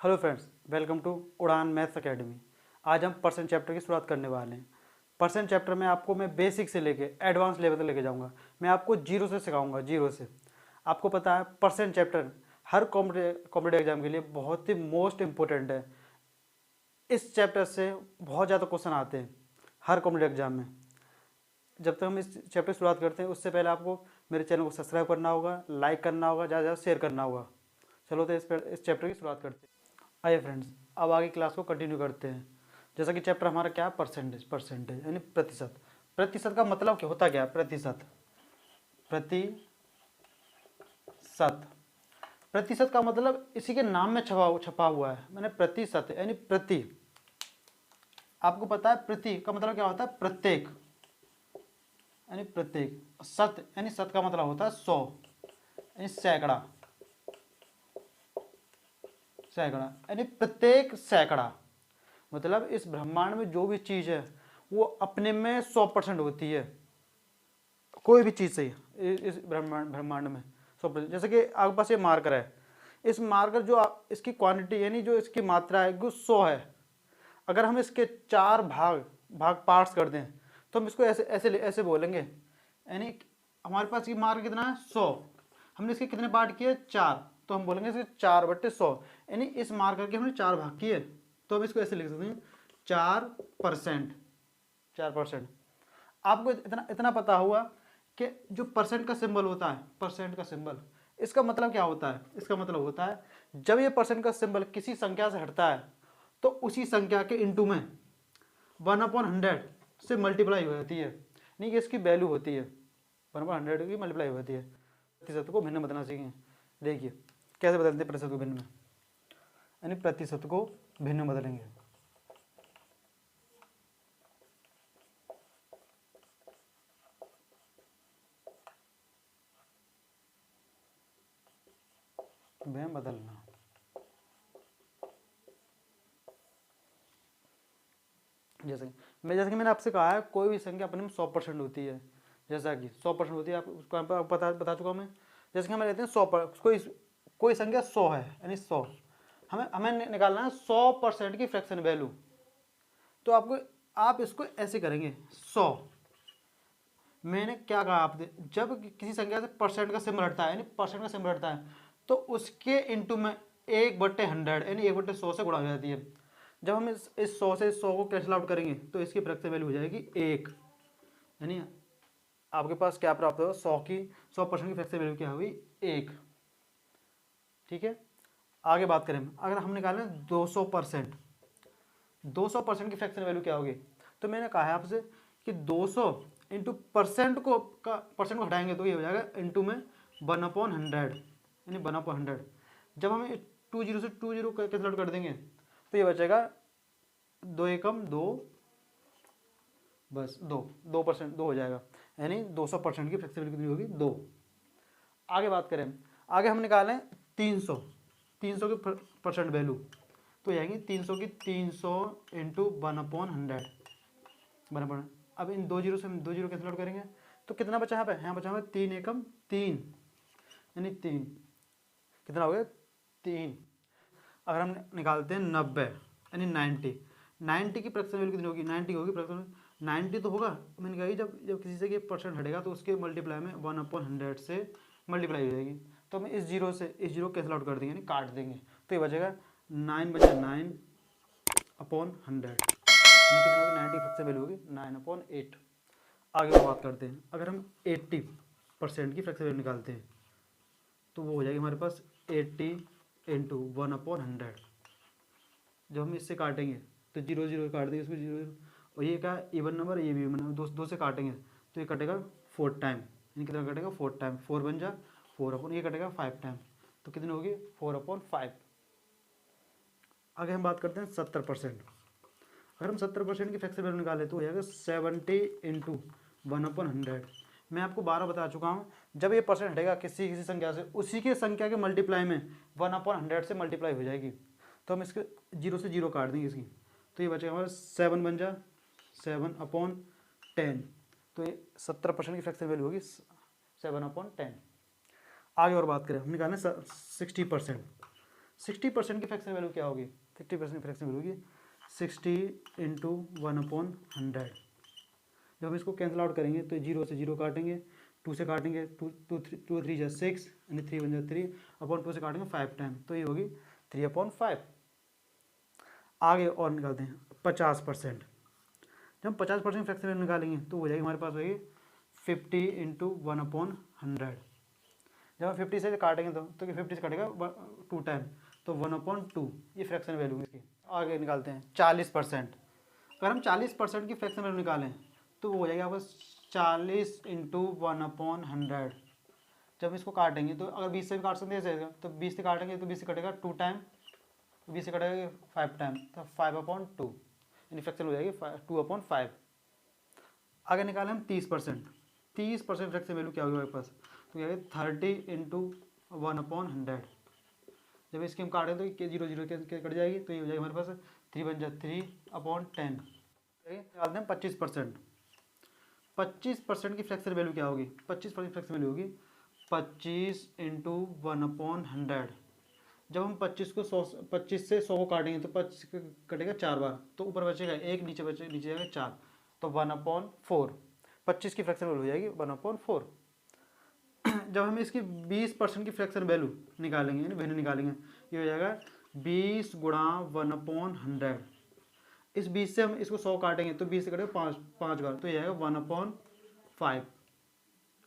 Hello friends, welcome to उड़ान maths academy. आज हम परसेंट चैप्टर की शुरुआत करने वाले हैं। परसेंट चैप्टर में आपको मैं बेसिक से लेके एडवांस लेवल तक लेके जाऊंगा। मैं आपको जीरो से सिखाऊंगा, जीरो से। आपको पता है परसेंट चैप्टर हर कॉम्पिटेटिव एग्जाम के लिए बहुत ही मोस्ट इम्पोर्टेंट है। इस चैप्टर से बहुत ज़्यादा क्वेश्चन आते हैं हर कॉम्पिटेटिव एग्जाम में। जब तक हम इस चैप्टर की शुरुआत करते हैं उससे पहले आपको मेरे चैनल को सब्सक्राइब करना होगा, लाइक करना होगा, ज़्यादा से ज़्यादा शेयर करना होगा। चलो तो इस चैप्टर की शुरुआत करते हैं। आइए फ्रेंड्स, अब आगे क्लास को कंटिन्यू करते हैं। जैसा कि चैप्टर हमारा क्या है, परसेंटेज यानी प्रतिशत। प्रतिशत का मतलब क्या होता, क्या प्रतिशत? प्रतिशत प्रतिशत का मतलब इसी के नाम में छपा हुआ है। मैंने प्रतिशत यानी प्रति। आपको पता है प्रति का मतलब क्या होता है? प्रत्येक यानी प्रत्येक। शत यानी शत का मतलब होता है 100 यानी सैकड़ा। सैकड़ा यानी प्रत्येक सैकड़ा। मतलब इस ब्रह्मांड में जो भी चीज़ है वो अपने में 100% होती है। कोई भी चीज़ सही इस ब्रह्मांड में 100%। जैसे कि आपके पास ये मार्कर है, इस मार्कर जो इसकी क्वांटिटी यानी जो इसकी मात्रा है वो 100 है। अगर हम इसके 4 भाग पार्ट्स कर दें तो हम इसको ऐसे ऐसे ऐसे बोलेंगे। यानी हमारे पास ये मार्कर कितना है? 100। हमने इसके कितने पार्ट किए? 4। तो हम बोलेंगे इसके 4/100। यानी इस मार्कर के हमने 4 भाग किए, तो हम इसको ऐसे लिख सकते हैं 4%। 4%। आपको इतना इतना पता हुआ कि जो परसेंट का सिंबल होता है, परसेंट का सिंबल, इसका मतलब क्या होता है? इसका मतलब होता है जब ये परसेंट का सिंबल किसी संख्या से हटता है तो उसी संख्या के इंटू में 1/100 से मल्टीप्लाई हो जाती है। नहीं कि इसकी वैल्यू होती है 1/100 की मल्टीप्लाई होती है। प्रतिशत को भिन्न बदलना सीखें। देखिए कैसे बदलते हैं प्रतिशत को भिन्न में, यानी प्रतिशत को भिन्न बदलेंगे। में बदलना। जैसे कि मैंने आपसे कहा है कोई भी संख्या अपने में 100% होती है। जैसा कि 100% होती है, आप उसको आपको बता चुका हूँ मैं। जैसे कि हमें लेते हैं 100 कोई संख्या 100 है यानी 100। हमें हमें निकालना है 100% की फ्रैक्शन वैल्यू। तो आप इसको ऐसे करेंगे 100। मैंने क्या कहा आपने, जब किसी संख्या से परसेंट का सिंबल हटता है यानी परसेंट का सिंबल हटता है तो उसके इंटू में 1/100 यानी 1/100 से गुणा हो जाती है। जब हम इस 100 से 100 को कैंसिल आउट करेंगे तो इसकी फ्रैक्शन वैल्यू हो जाएगी 1। यानी आपके पास क्या प्राप्त होगा? 100% की फ्रैक्शन वैल्यू क्या हुई? 1। ठीक है, आगे बात करें। अगर हम निकालें 200%, 200% की फ्रैक्शन वैल्यू क्या होगी? तो मैंने कहा है आपसे कि 200 इंटू परसेंट को हटाएंगे तो ये हो जाएगा इंटू में 1/100 यानी 1/100। जब हमें 20 से 20 कैंसिल आउट कर देंगे तो ये बचेगा 2 एकम 2, बस 2% 2 हो जाएगा। यानी 200% की फ्लेक्सिबिलिटी कितनी होगी? 2। आगे बात करें, आगे हम निकालें 300 की परसेंट वैल्यू तो आएंगी 300 की 300 इंटू 1/100 बराबर। अब इन 2 जीरो से हम 2 जीरो कैंसिल आउट करेंगे तो कितना बचा यहाँ पे? यहाँ बचा हुआ 3 एकम 3 यानी 3। कितना हो गया? 3। अगर हम निकालते हैं 90 यानी 90 की फ्रैक्शन वैल्यू कितनी होगी? 90 होगी फ्रैक्शन 90 तो होगा। मैंने कहा जब जब किसी से कि परसेंट हटेगा तो उसके मल्टीप्लाई में 1/100 से मल्टीप्लाई हो जाएगी। तो हम इस जीरो कैंसिल आउट कर देंगे यानी काट देंगे तो ये बचेगा 9/9/100 कितनी होगी? 90 फ्रैक्शन वैल्यू होगी 9/8। आगे और बात करते हैं। अगर हम 80% की फ्रैक्शन वैल्यू निकालते हैं तो वो हो जाएगी हमारे पास 80 इंटू 1/100। जब हम इससे काटेंगे तो 0 0 काट देंगे इसको 0 0, और ये क्या इवन नंबर, ये भी इवन नंबर, दो से काटेंगे तो ये कटेगा 4 टाइम। यानी कितना कटेगा? 4 टाइम। 4 बन जा 4 ये कटेगा 5 टाइम तो कितनी होगी? 4/5। आगे हम बात करते हैं 70%। अगर हम 70% की फ्रैक्शन वैल्यू निकालें तो हो जाएगा 70 इंटू 1/100। मैं आपको 12 बता चुका हूँ, जब ये परसेंट हटेगा किसी संख्या से उसी के संख्या के मल्टीप्लाई में 1/100 से मल्टीप्लाई हो जाएगी। तो हम इसके 0 से 0 काट देंगे इसकी तो ये बचेगा हमारा 7 बन जा 7/10। तो ये 70% की फ्रैक्शन वैल्यू होगी 7/10। आगे और बात करें, हम निकालें 60%। 60% की फ्रैक्शन वैल्यू क्या होगी? 60% की फ्रैक्शन वैल्यू होगी 60 इंटू 1/100। जब हम इसको कैंसिल आउट करेंगे तो 0 से 0 काटेंगे, 2 से काटेंगे, 2 3 जा 6 यानी 3 1 जा 3 अपॉन 2 से काटेंगे 5 टाइम, तो ये होगी 3/5। आगे और निकालते हैं 50%। जब हम 50% फ्रैक्शन वैल्यू निकालेंगे तो हो जाएगी हमारे पास होगी 50 इंटू 1/100। जब हम 50 से काटेंगे तो 50 से काटेगा 2 टाइम, तो 1/2 ये फ्रैक्शन वैल्यू है इसकी। आगे निकालते हैं 40%। अगर हम 40% की फ्रैक्शन वैल्यू निकालें तो वो हो जाएगा बस 40 इंटू 1/100। जब हम इसको काटेंगे तो अगर 20 से भी काट सकते हैं तो 20 से काटेंगे तो 20 से कटेगा 2 टाइम, 20 से कटेगा 5 टाइम, तो 5/2 यानी फ्रैक्शन हो जाएगी 2/5। आगे निकालें हम 30%। 30% फ्रैक्शन वैल्यू क्या होगी हमारे पास? तो क्या है 30 इंटू 1/100। जब इसकी हम काटें तो 0 0 के कट जाएगी, तो ये हो जाएगी हमारे पास 3 1 जा 3/10। निकालते हैं 25%। 25% की फ्रैक्शन वैल्यू क्या होगी? 25% फ्रैक्शन वैल्यू होगी 25 इंटू 1/100। जब हम 25 से 100 को काटेंगे तो 25 कटेगा 4 बार, तो ऊपर बचेगा 1, नीचे जाएगा 4, तो 1/4। 25 की फ्रैक्शन वैल्यू हो जाएगी 1/4। जब हम इसकी 20% की फ्रैक्शन वैल्यू निकालेंगे यानी वैल्यू निकालेंगे, ये हो जाएगा 20 गुणा 1/100। इस 20 से हम इसको 100 काटेंगे तो 20 से कटेगा 5 बार, तो ये आएगा 1/5।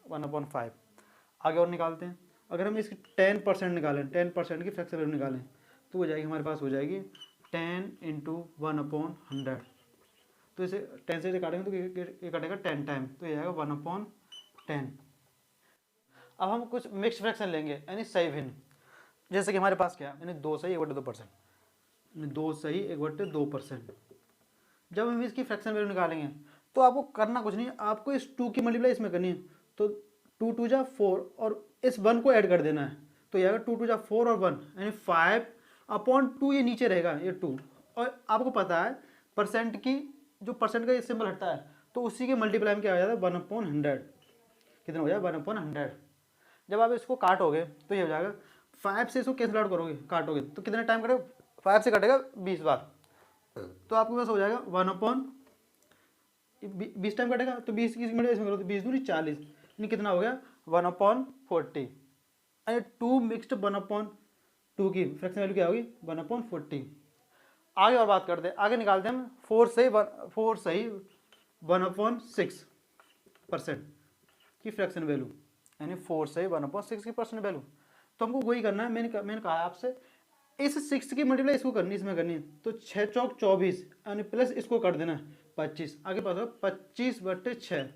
1/5। आगे और निकालते हैं। अगर हम इसकी 10% निकालें, 10% की फ्रैक्शन वैल्यू निकालें तो हो जाएगी हमारे पास हो जाएगी 10 इंटू 1/100। तो इसे 10 से काटेंगे तो ये कटेगा 10 टाइम, तो ये आएगा 1/10। अब हम कुछ मिक्स फ्रैक्शन लेंगे यानी सही भिन्न। जैसे कि हमारे पास क्या है, यानी 2 सही 1/2%, 2 सही 1/2%। जब हम इसकी फ्रैक्शन वैल्यू निकालेंगे तो आपको करना कुछ नहीं, आपको इस 2 की मल्टीप्लाई इसमें करनी है, तो 2 2 जा 4 और इस 1 को ऐड कर देना है, तो ये आएगा 2 2 जा 4 और 1 यानी 5/2। ये नीचे रहेगा ये 2, और आपको पता है परसेंट की जो परसेंट का सिंबल हटता है तो उसी के मल्टीप्लाई में क्या हो जाता है 1/100। कितना हो जाएगा 1/100। जब आप इसको काटोगे तो ये हो जाएगा 5 से इसको कैंसिल आउट करोगे काटोगे तो कितना टाइम कटेगा? 5 से कटेगा 20 बार, तो आपके पास हो जाएगा 1/20 टाइम कटेगा, तो 20 की मल्टीप्लाई इसमें करो तो 20 दूनी 40, यानी कितना हो गया 1/40। अरे 2 मिक्स्ड 1/2 की फ्रैक्शन वैल्यू क्या होगी 1/40। आगे और बात करते हैं, आगे निकालते हैं हम 4 सही 1/6% की फ्रैक्शन वैल्यू, यानी 4 सही 1/6 की परसेंट वैल्यू। तो हमको वही करना है, मैंने कहा आपसे इस 6 की मल्टीप्लाई इसको करनी, इसमें करनी है, तो 6 चौक 24 यानी प्लस इसको कर देना 25, आगे पास हो 25/6।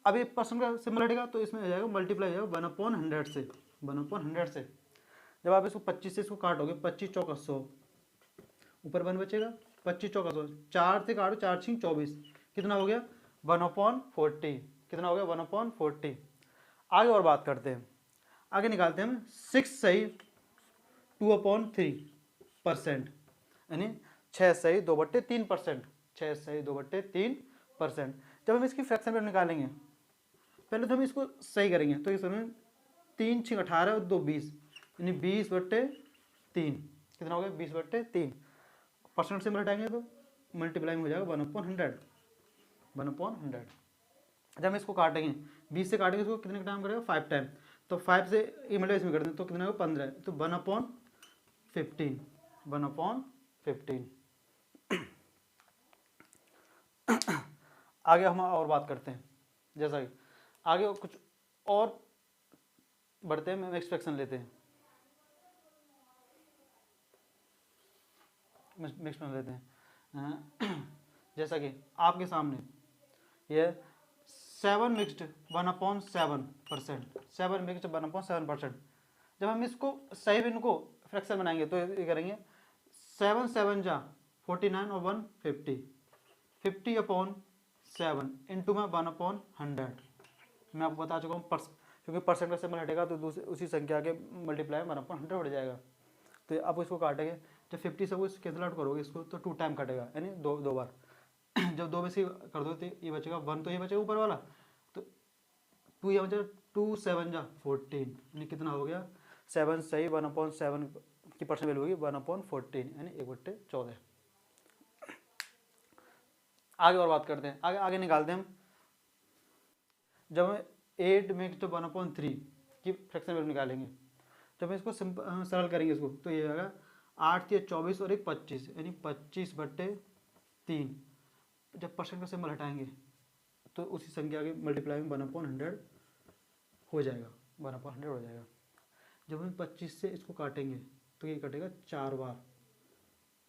अभी परसेंट का सिंबल हटेगा तो इसमें हो जाएगा मल्टीप्लाई हो जाएगा 1/100 से, 1/100 से। जब आप इसको 25 से इसको काटोगे 25 चौक 100, ऊपर 1 बचेगा, 25 चौक 100, 4 से काटो 4 6 24, कितना हो गया 1/40। कितना हो गया 1/40। आगे और बात करते हैं, आगे निकालते हैं हम 6 सही 2/3%, यानी 6 सही 2/3%, 6 सही 2/3%। जब हम इसकी फ्रैक्शन वैल्यू निकालेंगे पहले तो हम इसको सही करेंगे, तो इसमें 3 6 18 और 2 20 यानी 20/3। कितना हो गया 20/3। परसेंट से हटाएंगे तो मल्टीप्लाई में हो जाएगा 1/100, 1/100। जब हम इसको काटेंगे 20 से काटेंगे इसको कितने टाइम करेगा 5 टाइम, तो 5 से ये मल्टीप्लाई इसमें कर दें तो कितना होगा 15, तो 1/15, 1/15। आगे हम और बात करते हैं, जैसा कि आगे कुछ और बढ़ते हैं, मिक्स फ्रैक्शन लेते हैं, मिक्स फ्रैक्शन लेते हैं। जैसा कि आपके सामने ये 7 मिक्स्ड 1/7%, 7 मिक्स्ड 1/7%। जब हम इसको सही भिन्न को फ्रैक्शन बनाएंगे तो ये करेंगे 7 7 जा 49 और 1 50, 50/7 इंटू में 1/100। मैं आपको बता चुका हूँ क्योंकि परसेंट का सिंबल हटेगा तो दूसरी उसी संख्या के मल्टीप्लाई 1/100 हो जाएगा। तो आप इसको काटेंगे, जब 50 से वो कैंसिल आउट करोगे इसको तो 2 टाइम कटेगा यानी दो बार। जब 2 में से कर दो तो ये बचेगा 1, तो ये बचेगा ऊपर वाला, तो 2 ये बचेगा 2 7 जा 14 यानी कितना हो गया 7 सही 1/7 की परसेंट वैल्यू होगी 1/14 यानी 1/14। आगे और बात करते हैं, आगे आगे निकालते हैं हम। जब हम 8 मिक्स्ड 1/3 की फ्रैक्शन वैल्यू निकालेंगे, जब इसको सरल करेंगे इसको, तो ये आएगा 8 या 24 और 1 25 यानी 25/3। जब परसेंट का सिंबल हटाएंगे तो उसी संख्या के मल्टीप्लाई में 1/100 हो जाएगा, 1/100 हो जाएगा। जब हम 25 से इसको काटेंगे तो ये कटेगा 4 बार।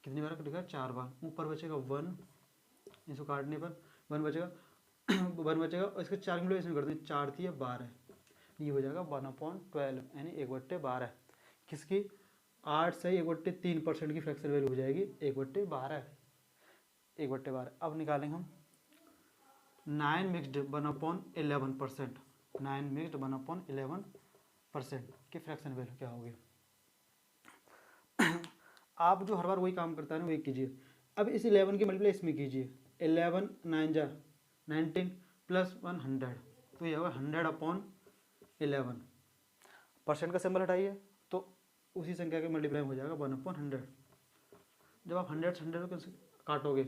कितनी बार कटेगा? 4 बार। ऊपर बचेगा 1, इसको काटने पर 1 बचेगा 1 बचेगा और इसके 4 किलो इसमें करते हैं, 4 3 12, ये हो जाएगा 1/12 यानी 1/12। किसकी? 8 से 1/3% की फ्रैक्शन वैल्यू हो जाएगी 1/12, 1/12। अब निकालेंगे हम 9 मिक्स्ड 1/11%, 9 मिक्स्ड 1/11% की फ्रैक्शन वैल्यू क्या होगी? आप जो हर बार वही काम करता है ना वही कीजिए। अब इस 11 की मल्टीप्लाई इसमें कीजिए, 11 9 जा 19 प्लस 100, तो ये होगा 100/11। परसेंट का सिंबल हटाइए तो उसी संख्या के मल्टीप्लाई हो जाएगा 1/100। जब आप 100 से 100 को काटोगे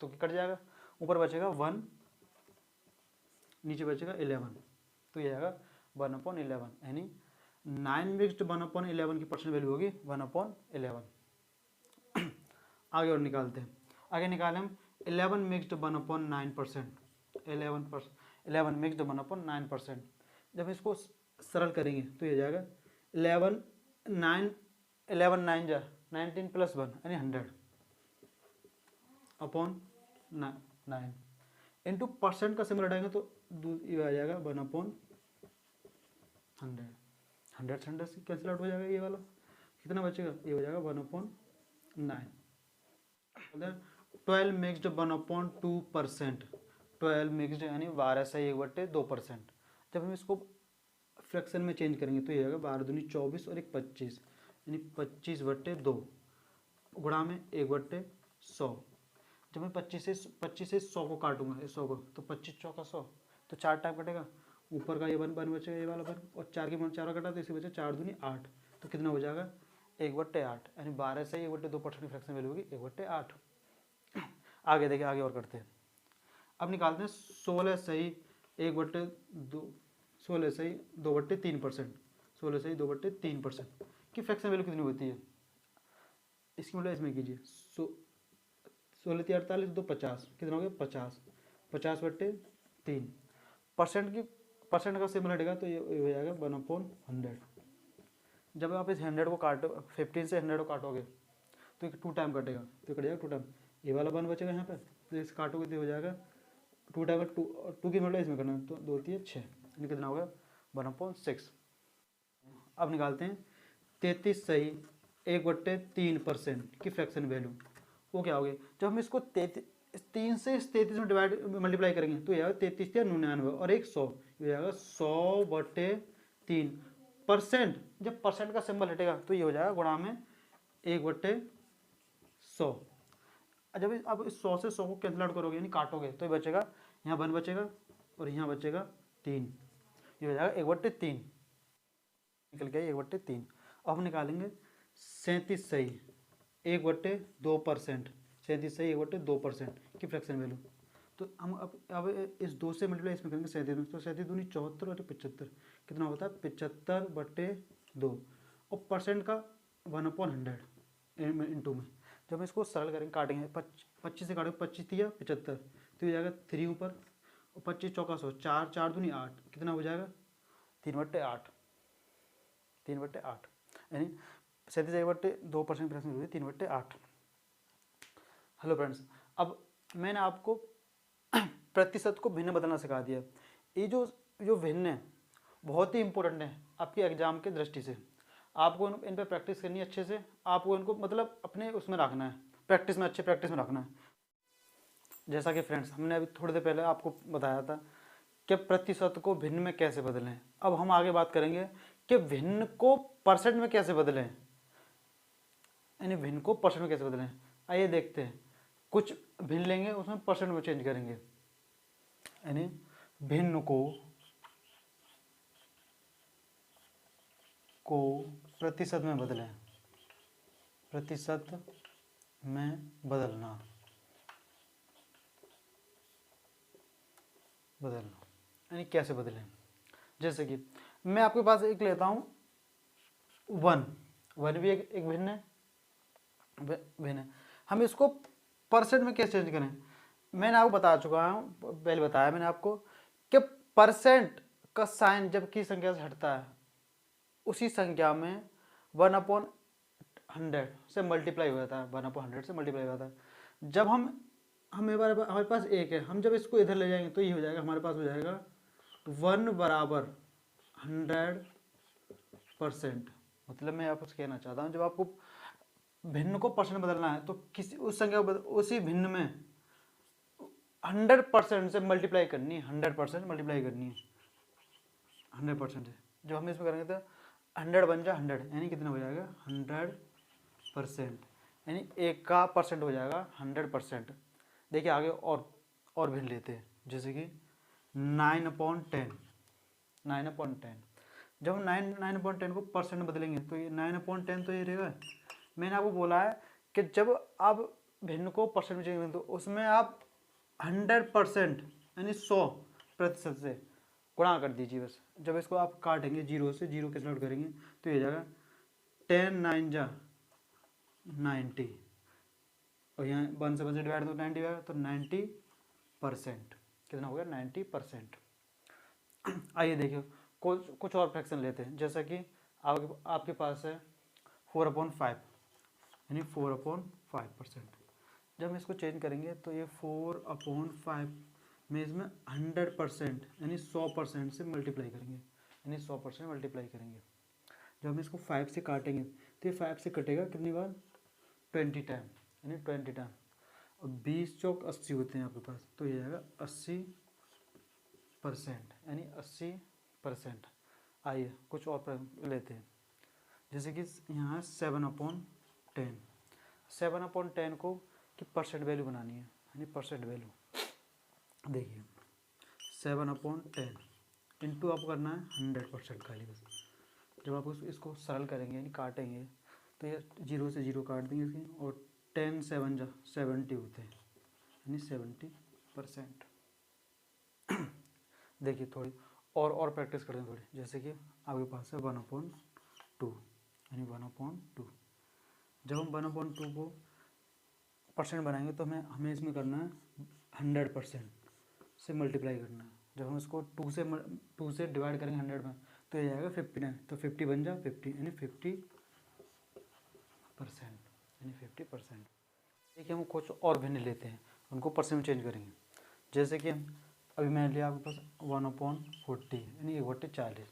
तो कट जाएगा, ऊपर बचेगा 1, नीचे बचेगा 11, तो ये आएगा 1/11 यानी 9 मिक्स्ड 1/11 की परसेंट वैल्यू होगी 1/11। आगे और निकालते हैं, आगे निकालें हम 11 मिक्स्ड 1/9%, 11 मिक्स्ड 1/9%। जब इसको सरल करेंगे तो ये जाएगा 11 9 जा 19 प्लस 1 यानी 100/9 इंटू परसेंट का सिंबल हटाएंगे तो ये आ जाएगा 1/100, 100 से 100 से कैंसिल आउट हो जाएगा, ये वाला कितना बचेगा? ये हो जाएगा 1/9। 12 मिक्स्ड 1/2%, 12 मिक्स्ड यानी 12 से 1/2%। जब हम इसको फ्रैक्शन में चेंज करेंगे तो ये आएगा 12 दूनी 24 और 1 25 यानी 25/2 गुणा में 1/100। जब मैं 25 से 100 को काटूंगा, 100 को, तो 25 चौका 100, तो 4 टाइम कटेगा, ऊपर का ये 1 बचेगा, ये वाला 1 और 4 की 4 कटा तो इसी बचे 4 दूनी 8, तो कितना हो जाएगा? 1/8 यानी 12 से 1/2% की फ्रैक्शन वैल्यू होगी 1/8। आगे देखिए, आगे और करते हैं। अब निकालते हैं 16 सही 1/2, 16 सही 2/3%, 16 सही 2/3% की फ्रैक्शन वैल्यू कितनी होती है? इसकी मतलब इसमें कीजिए, 16 3 48 2 50, कितना हो गया? 50, 50/3। परसेंट का सिंबल हटेगा तो ये हो जाएगा 1/100। जब आप इस 100 को काटो, 15 से 100 को काटोगे तो 2 टाइम कटेगा, तो कट जाएगा 2 टाइम, ये वाला 1 बचेगा यहाँ पे, तो इस काटोगे तो हो जाएगा 2 टाइम, 2 की मल्टीप्लाई इसमें करना है, तो 2 3 6 यानी कितना होगा? 1/6। अब निकालते हैं 33 सही 1/3% की फ्रैक्शन वैल्यू, वो क्या होगी? जब हम इसको 3 से 33 में मल्टीप्लाई करेंगे तो यह 33 या 99 और 100, ये आएगा 100/3%। जब परसेंट का सिंबल हटेगा तो ये हो जाएगा गुणा में 1/100। जब अब इस 100 से 100 को कैंसिल आउट करोगे यानी काटोगे तो ये बचेगा, यहाँ 1 बचेगा और यहाँ बचेगा 3, ये हो जाएगा 1/3, निकल गया 1/3। अब हम निकालेंगे 37 सही 1/2%, 37 सही 1/2% की फ्रैक्शन वैल्यू, तो हम अब इस 2 से मल्टीप्लाई इसमें करेंगे 37 में, तो 37 दूनी 74 और 75, कितना होता है? 75/2 और परसेंट का 1/100 इंटू में। जब हम इसको सरल करेंगे, काटेंगे 25 से काटेंगे, 25 दिया 75, तो ये जाएगा 3 ऊपर और 25 चौका 100, 4 4 दूनी 8, कितना हो जाएगा? 3/8, 3/8 यानी 37/2% फ्रैक्शन वैल्यू 3/8। हेलो फ्रेंड्स, अब मैंने आपको प्रतिशत को भिन्न बदलना सिखा दिया। ये जो भिन्न है बहुत ही इंपॉर्टेंट है आपके एग्जाम के दृष्टि से। आपको इन पर प्रैक्टिस करनी है अच्छे से, आपको इनको मतलब अपने उसमें रखना है, प्रैक्टिस में, अच्छे प्रैक्टिस में रखना है। जैसा कि फ्रेंड्स हमने अभी थोड़ी देर पहले आपको बताया था कि प्रतिशत को भिन्न में कैसे बदलें। अब हम आगे बात करेंगे कि भिन्न को परसेंट में कैसे बदलें, यानी भिन्न को परसेंट में कैसे बदलें। आइए देखते हैं, कुछ भिन्न लेंगे उसमें परसेंट में चेंज करेंगे, यानी भिन्न को प्रतिशत में बदलें, प्रतिशत में बदलना, यानी कैसे बदलें। जैसे कि मैं आपके पास एक लेता हूँ 1, 1 भी एक भिन्न है, हम इसको परसेंट में कैसे चेंज करें। मैंने आपको बता चुका हूँ, पहले बताया मैंने आपको कि परसेंट का साइन जब की संख्या से हटता है उसी संख्या में 1/100 से मल्टीप्लाई हो जाता है, 1/100 से मल्टीप्लाई हो जाता है। जब हमारे पास एक है, हम जब इसको इधर ले जाएंगे तो ये हो जाएगा, हमारे पास हो जाएगा 1 बराबर 100%। मतलब मैं आपको कहना चाहता हूँ, जब आपको भिन्न को परसेंट बदलना है तो किसी उस संख्या को उसी भिन्न में 100% से मल्टीप्लाई करनी है, 100% मल्टीप्लाई करनी है 100% से। जब हम इसमें करेंगे तो 100 बन जाए 100, यानी कितना हो जाएगा 100%, यानी 1 का परसेंट हो जाएगा 100%। देखिए आगे और भिन्न लेते हैं, जैसे कि 9/10, 9/10। जब हम 9/10 को परसेंट में बदलेंगे तो ये 9/10 तो ये रहेगा। मैंने आपको बोला है कि जब आप भिन्न को परसेंट में चेंज करेंगे तो उसमें आप 100% यानी 100% से गुणा कर दीजिए बस। जब इसको आप काटेंगे, 0 से 0 कैंसिल आउट करेंगे तो ये जाएगा 10 9 जा 90, और यहाँ 1 से 1 से डिवाइड तो 90 आएगा, तो 90%। कितना हो गया 90%। आइए देखिए कुछ और फ्रैक्शन लेते हैं, जैसा कि आपके पास है 4/5, यानी 4/5%। जब हम इसको चेंज करेंगे तो ये 4/5 में इसमें 100% यानी 100% से मल्टीप्लाई करेंगे, यानी 100% मल्टीप्लाई करेंगे। जब हम इसको 5 से काटेंगे तो ये 5 से कटेगा कितनी बार 20 टाइम, यानी 20 टाइम। और 20 चौक 80 होते हैं आपके पास, तो ये आएगा 80%, यानी 80%। आइए कुछ और लेते हैं, जैसे कि यहाँ 7/10, 7/10 को कि परसेंट वैल्यू बनानी है, यानी परसेंट वैल्यू। देखिए 7/10 इंटू आपको करना है 100% खाली बस। जब आप इसको सरल करेंगे यानी काटेंगे तो ये 0 से 0 काट देंगे इसकी, और 10 7 जा 70 होते हैं, यानी 70%। देखिए थोड़ी और प्रैक्टिस करते हैं थोड़ी, जैसे कि आपके पास है 1/2, यानी 1/2। जब हम 1/2 को परसेंट बनाएंगे तो हमें इसमें करना है 100% से मल्टीप्लाई करना है। जब हम इसको 2 से डिवाइड करेंगे 100 में तो ये जाएगा 59, तो 50 बन जा 50, यानी 50%, यानी 50%। देखिए हम कुछ और भिन्न लेते हैं, उनको परसेंट में चेंज करेंगे। जैसे कि हम अभी मैंने लिया आपके पास 1/40, यानी 1/40।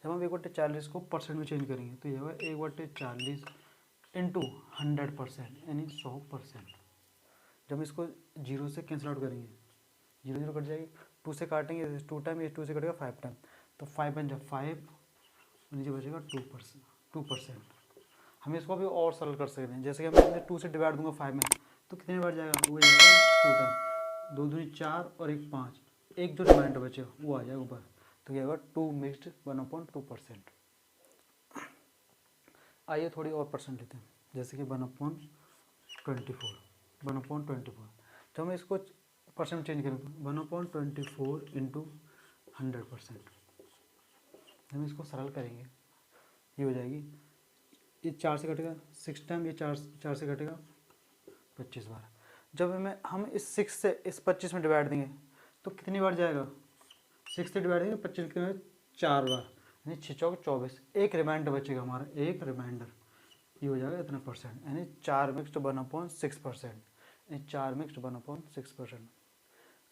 जब हम 1/40 को परसेंट में चेंज करेंगे तो ये होगा 1/40 इंटू 100%, यानी 100%। जब इसको 0 से कैंसिल आउट करेंगे, 0 0 कट जाएगी, 2 से काटेंगे 2 टाइम, ये 2 से कटेगा 5 टाइम, तो 5 बन जाए 5, नीचे बचेगा 2%। हम इसको अभी और सरल कर सकते हैं, जैसे कि मैं 2 से डिवाइड दूंगा 5 में तो कितने बार जाएगा, वो जाएगा 2 टाइम, 2 दूनी 4 और 1 5, एक जो रिमाइंडर बचेगा वो आ जाएगा ऊपर, तो क्या होगा 2 मिक्सड 1/2%। आइए थोड़ी और परसेंट लेते हैं, जैसे कि 1/24, 1/24। तो हम इसको परसेंट चेंज करेंगे 1/24 इंटू 100%। हम इसको सरल करेंगे, ये हो जाएगी, ये 4 से कटेगा 6 टाइम, ये 4 से कटेगा 25 बार। जब हम इस 6 से इस 25 में डिवाइड देंगे तो कितनी बार जाएगा, 6 से डिवाइड देंगे 25 कितने 4 बार, यानी 6 चौक 24, एक रिमाइंडर बचेगा हमारा, एक रिमाइंडर, ये हो जाएगा इतना परसेंट, यानी 4 मिक्सड 1/6%, यानी 4 मिक्सड 1/6%।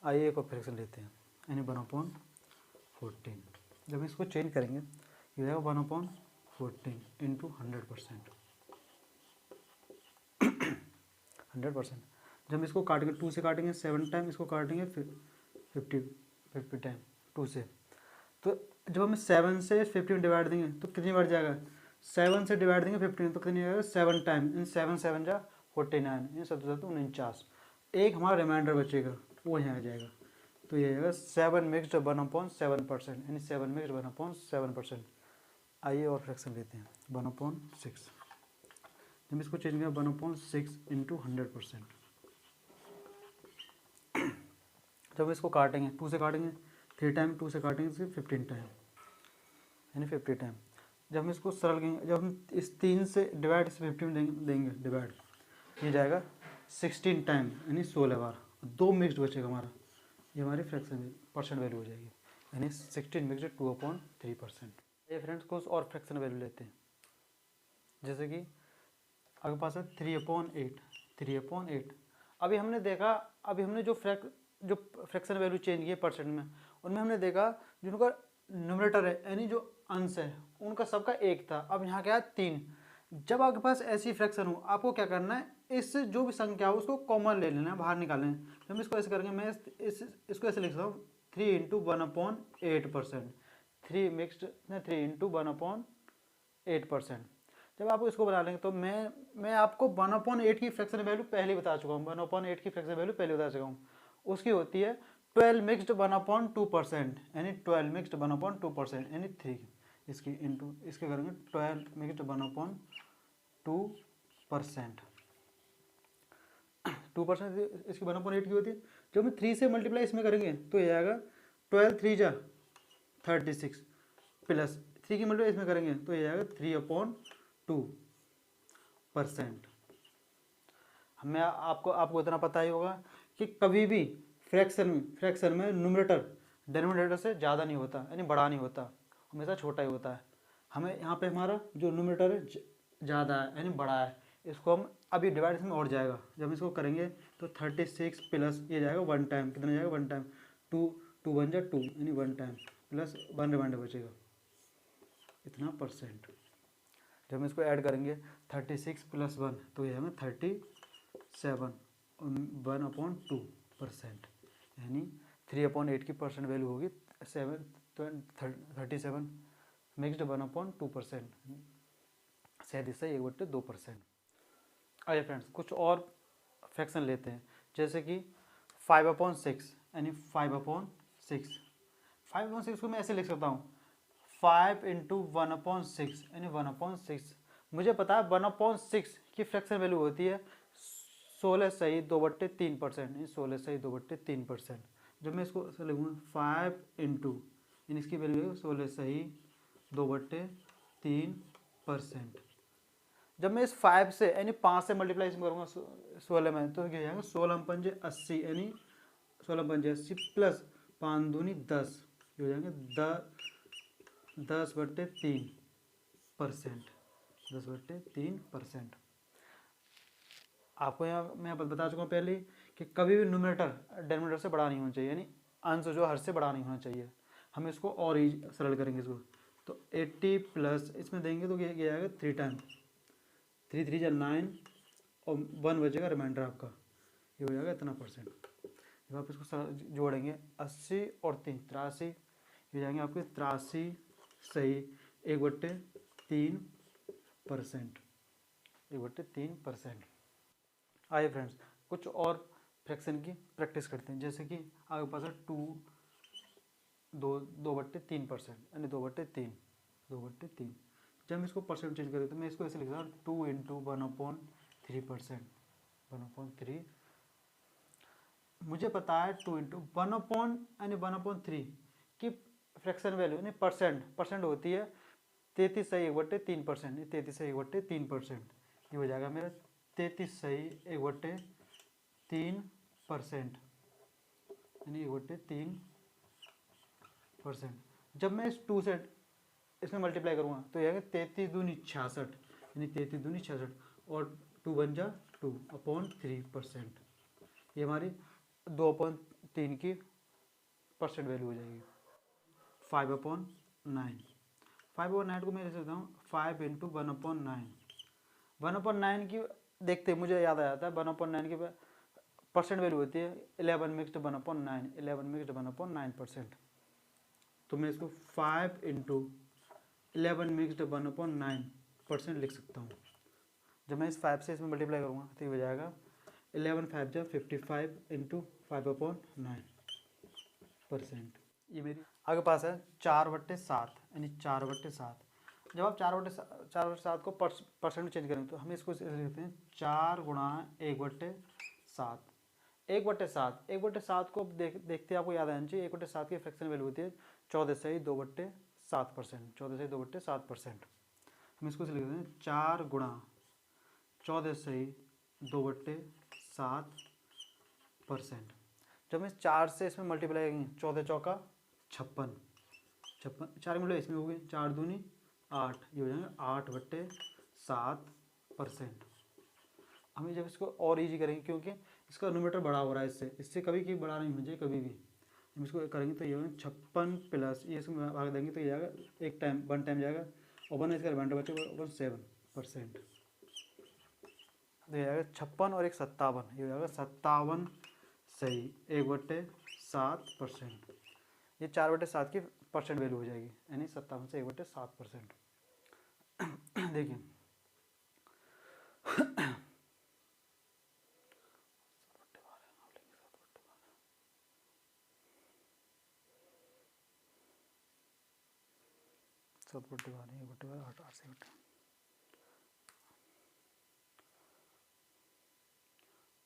आइए एक और फ्रैक्शन लेते हैं, यानी 1/14। जब इसको चेंज करेंगे ये हो जाएगा 1/14 इंटू 100%, 100%। जब इसको काटेंगे 2 से काटेंगे 7 टाइम, इसको काटेंगे 50 टाइम 2 से, तो जब हम 7 से 50 में डिवाइड देंगे तो कितनी बार जाएगा, 7 से डिवाइड देंगे 15 तो कितनी जाएगा 7 टाइम, इन 7 7 जा 49, इन 7 7 49, एक हमारा रिमाइंडर बचेगा वो यहाँ आ जाएगा, तो ये आएगा 7 मिक्सड 1/7%, यानी 7 मिक्सड 1/7%। आइए और फ्रैक्शन लेते हैं 1/6। जब इसको चेंज करें 1/6 इंटू 100%। जब इसको काटेंगे 2 से काटेंगे 3 टाइम, 2 से काटेंगे तो 15 टाइम, यानी 50 टाइम। जब हम इसको सरल करेंगे, जब हम इस 3 से डिवाइड इस 50 में देंगे डिवाइड, ये जाएगा 16 टाइम यानी 16 बार। 2 मिक्स्ड बचेगा हमारा, ये हमारी फ्रैक्शन परसेंट वैल्यू हो जाएगी, यानी 16 मिक्स्ड 2/3%। ये फ्रेंड्स कुछ और फ्रैक्शन वैल्यू लेते हैं, जैसे कि आपके पास है 3/8। 3/8 अभी हमने देखा, अभी हमने जो फ्रैक्शन वैल्यू चेंज किए परसेंट में, उनमें हमने देखा जिनका न्यूमरेटर है यानी जो अंश है उनका सबका 1 था। अब यहाँ क्या है 3। जब आपके पास ऐसी फ्रैक्शन हो, आपको क्या करना है, इस जो भी संख्या हो उसको कॉमन ले लेना है, बाहर निकालना है। हम इसको ऐसे करेंगे, मैं इसको ऐसे लिख सकता हूँ 3 × 1/8%। 3 मिक्सड 3 × 1/8%। जब आप इसको बना लेंगे तो मैं आपको 1/8 की फ्रैक्शन वैल्यू पहले ही बता चुका हूँ। 1/8 की फ्रैक्शन वैल्यू पहले बता चुका हूँ। उसकी होती है 12 मिक्स्ड 1/2%, यानी 12 मिक्स्ड 1/2%, यानी 3। इसकी इंटू इसके करेंगे 12 मिक्स्ड 1/2%। 2% इसकी 1/8 की होती है। जब हम 3 से मल्टीप्लाई इसमें करेंगे तो ये आएगा 12 3 जा 36 प्लस 3 की मल्टीप्लाई इसमें करेंगे तो ये आएगा 3/2%। हमें आपको इतना पता ही होगा कि कभी भी फ्रैक्शन में न्यूमरेटर डिनोमिनेटर से ज़्यादा नहीं होता, यानी बड़ा नहीं होता, हमेशा छोटा ही होता है। हमें यहाँ पे हमारा जो न्यूमरेटर है ज़्यादा है यानी बड़ा है, इसको हम अभी डिवाइड में और जाएगा। जब इसको करेंगे तो 36 प्लस ये जाएगा 1 टाइम, कितना जाएगा 1 टाइम, 2 1 जा 2 यानी 1 टाइम प्लस 1 रिमाइंडर बचेगा इतना परसेंट। जब हम इसको ऐड करेंगे 36 प्लस 1 तो ये हमें 37 1/2%, यानी 3/8 की परसेंट वैल्यू होगी 37 मिक्सड 1/2%, 1/2%। आइए फ्रेंड्स कुछ और फ्रैक्शन लेते हैं, जैसे कि 5/6 यानी 5/6। 5/6 को मैं ऐसे लिख सकता हूँ 5 × 1/6 यानी 1/6। मुझे पता है 1/6 की फ्रैक्शन वैल्यू होती है 16√2/3%, यानी 16√2/3%। जब मैं इसको लिखूँगा 5 × यानी इसकी वैल्यू है 16√2/3%। जब मैं इस 5 से यानी 5 से मल्टीप्लाई इसमें करूँगा 16 में तो क्या हो जाएगा 16×5 = 80, यानी 16×5 = 80 प्लस 5 दूनी 10, ये हो जाएंगे 10/3%। 10/3%। आपको मैं बता चुका हूँ पहले ही कि कभी भी न्यूमरेटर डिनोमिनेटर से बड़ा नहीं होना चाहिए, यानी अंश जो हर से बड़ा नहीं होना चाहिए। हम इसको और ही सरल करेंगे इसको, तो 80 प्लस इसमें देंगे तो ये आएगा 3 टाइम, 3 3 जा 9 और 1 बचेगा रिमाइंडर आपका, ये हो जाएगा इतना परसेंट। जब आप इसको जोड़ेंगे 80 और 3 83, ये जाएंगे आपके 83 सही 1/3%, 1/3%। आइए फ्रेंड्स कुछ और फ्रैक्शन की प्रैक्टिस करते हैं, जैसे कि आपके पास है 2/3%, यानी 2/3, 2/3। जब हम इसको परसेंट चेंज करें तो मैं इसको ऐसे लिख रहा हूँ 2 × 1/3%, 1/3। मुझे पता है 2 × 1 यानी 1/3 की फ्रैक्शन वैल्यू यानी परसेंट होती है 33 सही 1/3%, 33 सही 1/3%। ये हो जाएगा मेरा 33 सही 1/3%, यानी 1/3%। जब मैं इस 2 से इसमें मल्टीप्लाई करूँगा तो ये आएगा 33 दूनी 66, यानी 33 दूनी 66 और 2 1 जा 2/3%। ये हमारी 2/3 की परसेंट वैल्यू हो जाएगी। 5/9, 5/9 को मैं लिख सकता हूँ 5 × 1/9। 1/9 की देखते मुझे याद आ जाता है 1/9 की परसेंट वैल्यू होती है 11 मिक्स्ड 1/9, 11 मिक्स्ड 1/9%। तो मैं इसको 5 × 11 मिक्स्ड 1/9% लिख सकता हूँ। जब मैं इस 5 से इसमें मल्टीप्लाई करूँगा तो ये हो जाएगा 11 5 जा 55 × 5/9%। ये मेरी आगे पास है 4/7, यानी 4/7। जब आप 4/7 को परसेंट चेंज करेंगे तो हम इसको लिखते हैं 4 गुणा 1/7। 1/7 को देखते आपको याद आना चाहिए। 1/7 की फ्रैक्शन वैल्यू होती है 14/2/7%। 14/2/7%। हम इसको लिख देते हैं 4 गुणा 14/2/7%। जब हम इस 4 से इसमें मल्टीप्लाई करेंगे 14 चौका 56, 4 मिनट इसमें हो गए, 4 दूनी 8, ये हो जाएगा 8/7%। हमें जब इसको और इजी करेंगे क्योंकि इसका न्यूमरेटर बड़ा हो रहा है, इससे कभी की बड़ा नहीं होना चाहिए कभी भी। हम इसको करेंगे तो ये होगा 56 प्लस ये इसमें भाग देंगे तो ये जाएगा एक टाइम 1 टाइम जाएगा और 1 इसका रिमाइंडर बचेगा 7%। तो ये जाएगा 56 और एक 57, ये हो जाएगा 57 सही 1/7%। ये 4/7 की परसेंट वैल्यू हो जाएगी, यानी 57 से 1/7%। देखिए 7/12 1/12 8 से 8।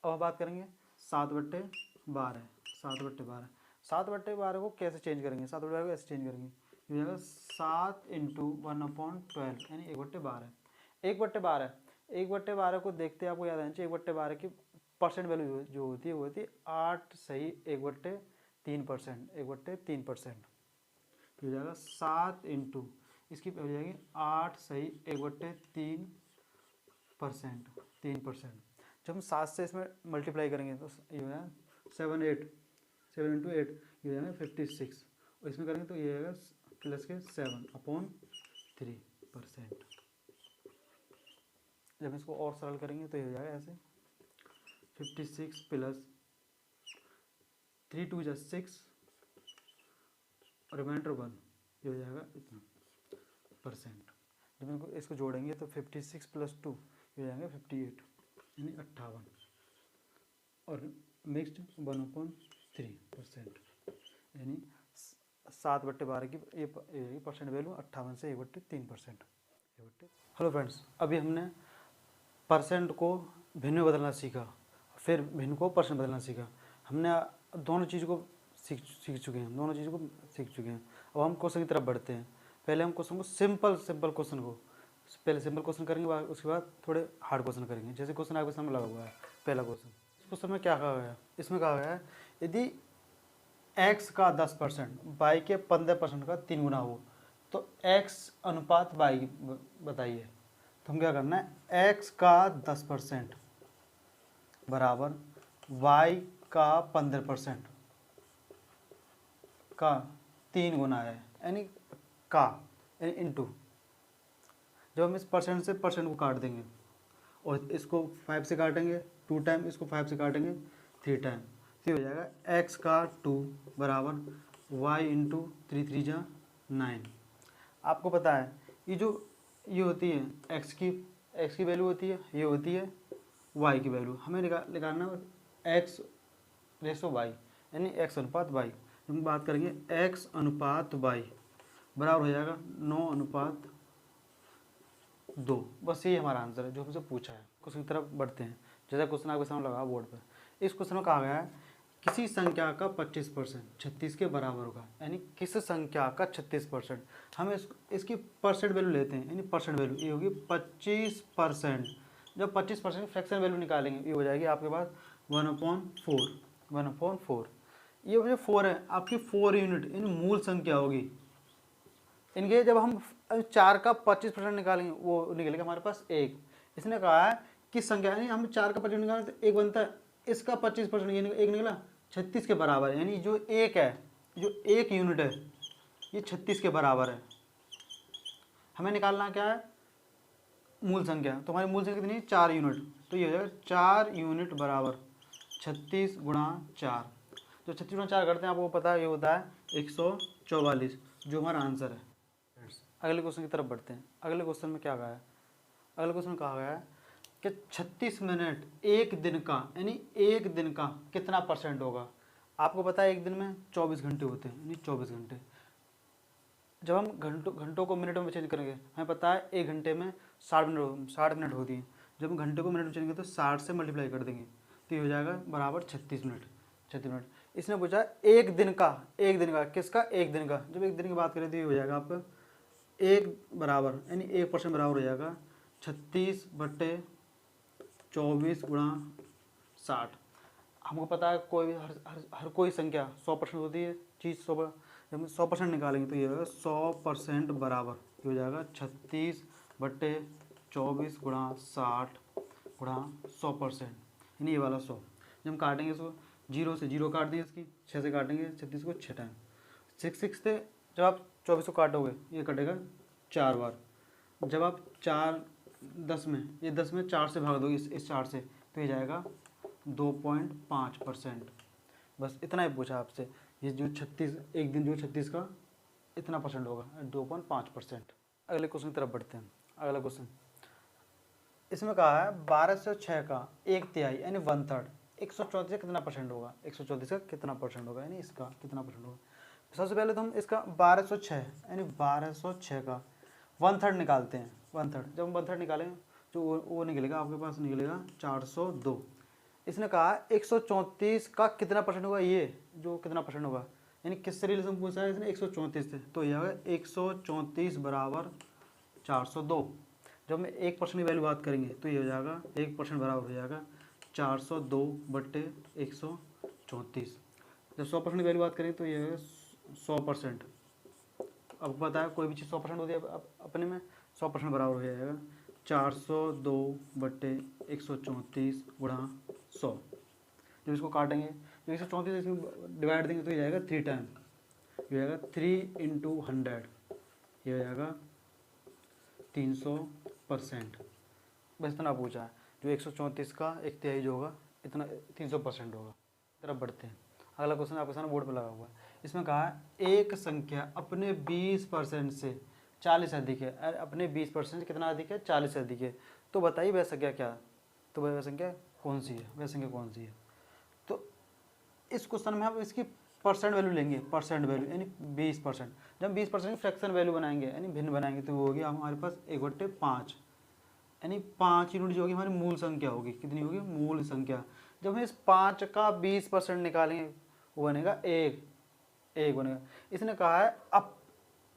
अब हम बात करेंगे 7/12। 7/12 7/12 को कैसे चेंज करेंगे? 7/12 को ऐसे चेंज करेंगे, ये हो जाएगा 7 × 1/12 यानी 1/12। 1/12 1/12 को देखते आपको याद आना चाहिए। 1/12 की परसेंट वैल्यू जो होती है वो होती है 8 सही 1/3%। 1/3%। हो जाएगा 7 × इसकी हो जाएगी 8 सही 1/3%। 3%। जब हम 7 से इसमें मल्टीप्लाई करेंगे तो ये हो जाएगा 7 × 8 ये हो जाएगा 56 और इसमें करेंगे तो ये आएगा प्लस के 7/3%। जब इसको और सरल करेंगे तो ये हो जाएगा ऐसे 56 प्लस 3 2 = 6 और रिमाइंडर 1, ये हो जाएगा इतना %। जब इसको जोड़ेंगे तो 56 + 2 ये हो जाएगा 58 यानी 58 और मिक्स्ड 1/3% यानी 7/12 की ये परसेंट वैल्यू 58 से 1/3%। हेलो फ्रेंड्स, अभी हमने परसेंट को भिन्न में बदलना सीखा, फिर भिन्न को परसेंट बदलना सीखा। हमने दोनों चीज़ों को सीख चुके हैं, अब हम क्वेश्चन की तरफ बढ़ते हैं। पहले हम क्वेश्चन को सिंपल क्वेश्चन को पहले सिंपल क्वेश्चन करेंगे, उसके बाद थोड़े हार्ड क्वेश्चन करेंगे। जैसे क्वेश्चन आपके सामने लगा हुआ है पहला क्वेश्चन। इस क्वेश्चन में क्या कहा गया है? इसमें कहा गया है यदि x का 10% y के 15% का 3 गुना हो तो x अनुपात y बताइए। तो हम क्या करना है, x का 10% बराबर y का 15% का 3 गुना है, यानी का यानी इनटू। जब हम इस परसेंट से परसेंट को काट देंगे और इसको 5 से काटेंगे 2 टाइम, इसको 5 से काटेंगे 3 टाइम, तो हो जाएगा x का 2 बराबर y × 3 3 = 9। आपको पता है ये होती है x की वैल्यू होती है, ये होती है y की वैल्यू। हमें निकालना x रेशो y यानी x अनुपात y। हम बात करेंगे x अनुपात y बराबर हो जाएगा 9/2। बस यही हमारा आंसर है जो हमसे पूछा है। क्वेश्चन की तरफ बढ़ते हैं। जैसा क्वेश्चन आपके सामने लगा बोर्ड पर, इस क्वेश्चन में कहा गया है किसी संख्या का 25% 36 के बराबर होगा, यानी किस संख्या का 36%। हम इसकी परसेंट वैल्यू लेते हैं, यानी परसेंट वैल्यू ये होगी 25%। जब 25% फ्रैक्शन वैल्यू निकालेंगे ये हो जाएगी आपके पास 1/4। ये जो 4 है आपकी 4 यूनिट इन मूल संख्या होगी। इनके जब हम 4 का 25% निकालेंगे वो निकलेगा हमारे पास 1। इसने कहा है किस संख्या, यानी हम 4 का 25% निकालें तो 1 बनता है, इसका 25% ये 1 निकला 36 के बराबर है, यानी जो 1 है, जो 1 यूनिट है ये 36 के बराबर है। हमें निकालना क्या है, मूल संख्या। तो हमारी मूल संख्या कितनी है 4 यूनिट, तो ये हो जाएगा 4 यूनिट बराबर 36 × 4। जो 36 × 4 करते हैं आपको पता है ये होता है 144, जो हमारा आंसर है। अगले क्वेश्चन की तरफ बढ़ते हैं। अगले क्वेश्चन में क्या कहा है? अगले क्वेश्चन में कहा गया है कि 36 मिनट एक दिन का, यानी एक दिन का कितना % होगा? आपको पता है एक दिन में 24 घंटे होते हैं, यानी 24 घंटे। जब हम घंटों को मिनटों में चेंज करेंगे, हमें पता है 1 घंटे में 60 मिनट होती है। जब हम घंटे को मिनट में चेंज करेंगे तो 60 से मल्टीप्लाई कर देंगे तो ये हो जाएगा बराबर 36 मिनट। 36 मिनट। इसने पूछा एक दिन का किसका, एक दिन का। जब एक दिन की बात करें तो ये हो जाएगा आपका एक बराबर यानी 1% बराबर हो जाएगा 36/24 गुणा 60। हमको पता है कोई हर कोई संख्या 100% होती है चीज़ 100। जब हम 100% निकालेंगे तो ये होगा 100% बराबर ये हो जाएगा 36/24 गुणा 60 गुणा 100%, यानी ये वाला 100। जब हम काटेंगे इसको, 0 से 0 काट दिए, इसकी 6 से काटेंगे 36 को 6 टाइम 6 से जब आप 24 को काटोगे ये कटेगा 4 बार। जब आप 10 में 4 से भाग दोगे इस 4 से तो ये जाएगा 2.5%। बस इतना ही पूछा आपसे। ये जो 36 एक दिन जो 36 का इतना परसेंट होगा 2.5%। अगले क्वेश्चन की तरफ बढ़ते हैं। अगला क्वेश्चन इसमें कहा है 1206 का 1/3 यानी 1/3 134 का कितना परसेंट होगा। 134 का कितना परसेंट होगा यानी इसका कितना परसेंट होगा। सबसे पहले तो हम इसका 1206 यानी 1206 का 1/3 निकालते हैं। 1/3 जब हम 1/3 निकालेंगे जो वो निकलेगा आपके पास, निकलेगा 402। इसने कहा 134 का कितना परसेंट होगा, ये जो कितना परसेंट होगा यानी किससे रिलेशन पूछा है इसने 134 से, तो यह है 134 बराबर 402। जब मैं 1% की वैल्यू बात करेंगे तो ये हो जाएगा 1% बराबर हो जाएगा 402/134। जब 100% की वैल्यू बात करेंगे तो ये है 100%। अब पता है कोई भी चीज़ 100% होती है अपने में 100% बराबर हो जाएगा 402/134 गुणा 100। जब इसको काटेंगे तो 134 इसमें डिवाइड देंगे तो ये जाएगा 3 टाइम, ये जाएगा 3 × 100, ये हो जाएगा 300%। बस इतना पूछा है। जो 134 का 1/3 जो होगा इतना 300% होगा। तरफ बढ़ते हैं। अगला क्वेश्चन आपके सामने बोर्ड पर लगा हुआ है। इसमें कहा है एक संख्या अपने 20% से 40 अधिक है। अपने 20% कितना अधिक है, 40 से अधिक है। तो बताइए वह संख्या क्या, तो वह संख्या कौन सी है, वह संख्या कौन सी है। तो इस क्वेश्चन में हम इसकी परसेंट वैल्यू लेंगे, परसेंट वैल्यू यानी 20%। जब 20% की फ्रैक्शन वैल्यू बनाएंगे यानी भिन्न बनाएंगे तो वो होगी हमारे पास 1/5 यानी 5 यूनिट जो होगी हमारी मूल संख्या होगी। कितनी होगी, मूल संख्या। जब हम इस 5 का 20% निकालेंगे वो बनेगा 1 बनेगा। इसने कहा है अब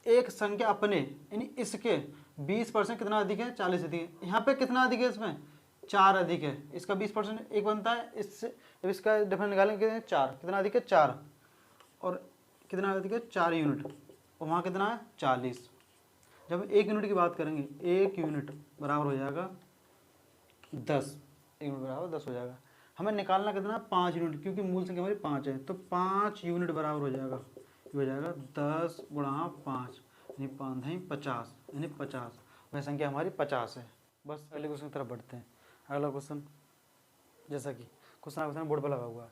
एक संख्या अपने यानी इसके 20% कितना अधिक है, 40 अधिक है। यहाँ पे कितना अधिक है, इसमें 4 अधिक है। इसका 20% 1 बनता है, इससे जब इसका डिफरेंस निकालेंगे 4 कितना अधिक है, 4 और कितना अधिक है 4 यूनिट और वहाँ कितना है 40। जब 1 यूनिट की बात करेंगे 1 यूनिट बराबर हो जाएगा 10, 1 यूनिट बराबर 10 हो जाएगा। हमें निकालना कितना 5 यूनिट क्योंकि मूल संख्या हमारी 5 है तो 5 यूनिट बराबर हो जाएगा, ये हो जाएगा 10 × 5 यानी 5 × 50 यानी 50। वह संख्या हमारी 50 है। बस अगले क्वेश्चन की तरफ बढ़ते हैं। अगला क्वेश्चन जैसा कि क्वेश्चन बोर्ड पर लगा हुआ है,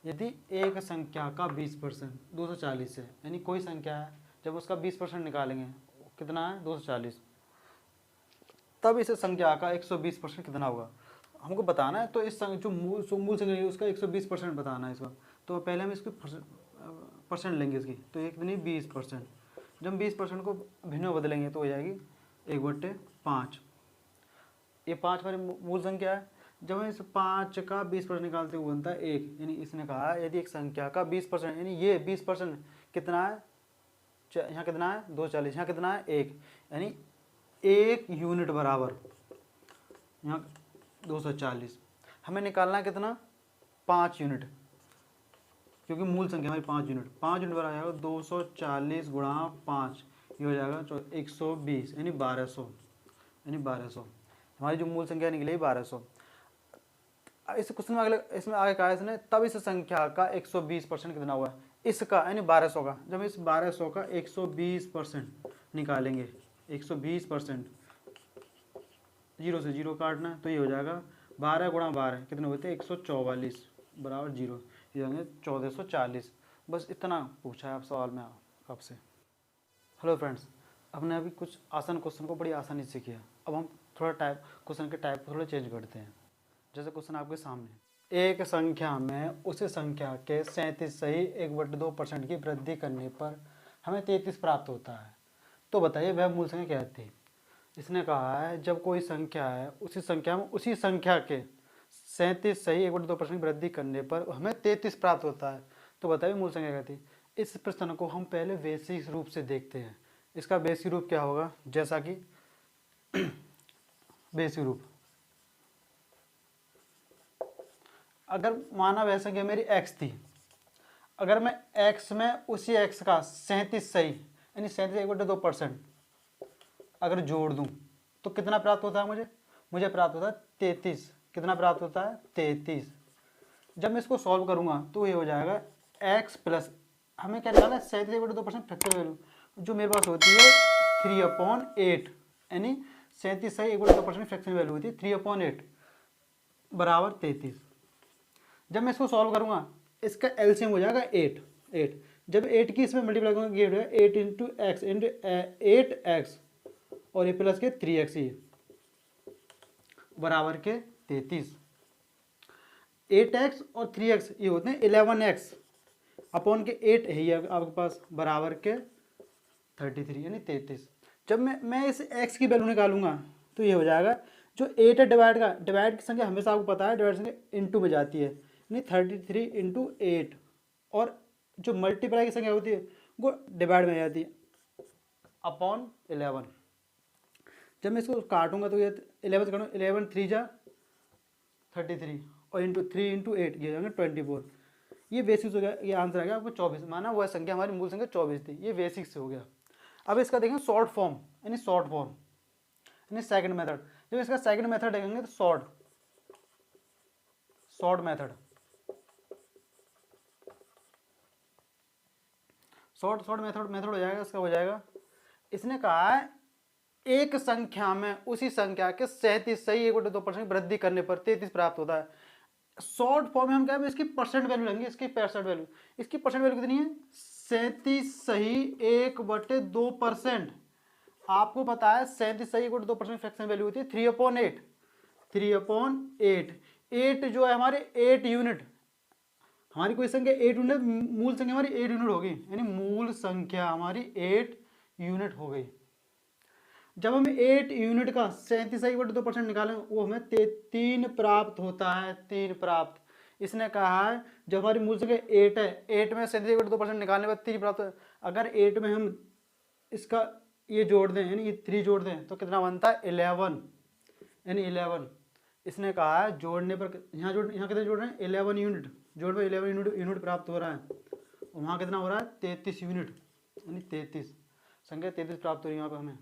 यदि एक संख्या का 20% 240 है यानी कोई संख्या है जब उसका 20% निकालेंगे कितना है 240, तब इस संख्या का 120% कितना होगा हमको बताना है। तो इस जो मूल संख्या है उसका 120% बताना है इसका। तो पहले हम इसको परसेंट लेंगे इसकी, तो एक नहीं 20%। जब हम 20% को भिन्न में बदलेंगे तो हो जाएगी 1/5। ये 5 हमारी मूल संख्या है। जब हम इस 5 का 20% निकालते हुए बनता है 1, यानी इसने कहा यदि एक संख्या का 20% यानी ये 20% कितना है, यहाँ कितना है 240, यहाँ कितना है 1 यानी 1 यूनिट बराबर यहाँ 240। हमें निकालना है कितना 5 यूनिट क्योंकि मूल संख्या हमारी 5 यूनिट। 5 यूनिट बराबर जाएगा 240 × 5, ये हो जाएगा 120 यानी 1200 यानी 1200। हमारी जो मूल संख्या निकली 1200। इस क्वेश्चन में अगले इसमें आगे कहा है इसने तब इस संख्या का 120% कितना हुआ, इसका यानी 1200 का। जब इस 1200 का 120% निकालेंगे 120%, 0 से 0 काटना है तो ये हो जाएगा 12 × 12 कितने होते हैं 144 बराबर 0, ये होंगे 1440। बस इतना पूछा है आप सवाल में आपसे। हेलो फ्रेंड्स, हमने अभी कुछ आसान क्वेश्चन को बड़ी आसानी से किया। अब हम थोड़ा क्वेश्चन के टाइप को थोड़ा चेंज करते हैं। जैसे क्वेश्चन आपके सामने, एक संख्या में उस संख्या के 37 सही 1/2% की वृद्धि करने पर हमें 33 प्राप्त होता है। तो बताइए वह मूल संख्या क्या थी। इसने कहा है जब कोई संख्या है उसी संख्या में उसी संख्या के 37 सही 1/2% की वृद्धि करने पर हमें 33 प्राप्त होता है, तो बताइए मूल संख्या क्या थी। इस प्रश्न को हम पहले बेसिक रूप से देखते हैं। इसका बेसिक रूप क्या होगा, जैसा कि बेसिक रूप, अगर माना वह संख्या मेरी x थी, अगर मैं x में उसी x का 37 सही यानी 37 अगर जोड़ दूं तो कितना प्राप्त होता है मुझे प्राप्त होता है 33। कितना प्राप्त होता है 33। जब मैं इसको सॉल्व करूंगा तो ये हो जाएगा x प्लस, हमें क्या निकालना है 37 फैक्टर वैल्यू, जो मेरे पास होती है 3/8 यानी 37 सही 1/2% फ्रैक्शन वैल्यू होती है 3/8 बराबर 33। जब मैं इसको सॉल्व करूंगा इसका एलसीएम हो जाएगा 8। जब 8 की इसमें मल्टीप्लाई करूँगा ये हो जाएगा 8 इंटू एक्स इंटू 8x और ये प्लस के 3x ये बराबर के 33। 8x और 3x ये होते हैं 11x अपॉन के 8 है ये आपके पास बराबर के 33 यानी 33। जब मैं इस x की वैल्यू निकालूंगा तो ये हो जाएगा जो 8 है डिवाइड की संख्या हमेशा आपको पता है डिवाइड संख्या इनटू में जाती है यानी 33 इंटू 8 और जो मल्टीप्लाई की संख्या होती है वो डिवाइड में जाती है अपॉन 11। जब मैं इसको काटूंगा तो ये 11 से काटूँ 11 3 जा 33 और इंटू 3 इंटू 8 ये जाएगा 24। ये बेसिक्स हो गया, ये आंसर आ गया आपको 24। माना वह संख्या हमारी मूल संख्या 24 थी, ये बेसिक्स हो गया। अब इसका देखें शॉर्ट फॉर्म यानी सेकंड मेथड। जब इसका सेकंड मेथड देखेंगे तो शॉर्ट मेथड हो जाएगा। इसका हो जाएगा, इसने कहा है एक संख्या में उसी संख्या के 37 सही 1/2% वृद्धि करने पर 33 प्राप्त होता है। शॉर्ट फॉर्म में हम क्या इसकी परसेंट वैल्यू लेंगे, इसकी परसेंट वैल्यू कितनी है 37 सही 1/2%। आपको पता है 37 सही 1/2% फ्रैक्शन वैल्यू होती है 3/8। 8 जो है हमारे 8 यूनिट, हमारी कोई संख्या 8 यूनिट, मूल संख्या हमारी 8 यूनिट होगी यानी मूल संख्या हमारी 8 यूनिट हो गई। जब हम 8 यूनिट का 37.2% निकालें वो हमें 3 प्राप्त होता है 3 प्राप्त। इसने कहा है जब हमारी मूल संख्या 8 है 8 में 37.2% निकालने पर 3 प्राप्त है। अगर 8 में हम इसका ये जोड़ दें यानी ये 3 जोड़ दें तो कितना बनता है 11 यानी 11। इसने कहा है जोड़ने पर यहाँ कितने जोड़ रहे हैं 11 यूनिट, जोड़ पर 11 यूनिट प्राप्त हो रहा है और वहाँ कितना हो रहा है 33 यूनिट यानी 33 संख्या 33 प्राप्त हो रही है यहाँ पर हमें।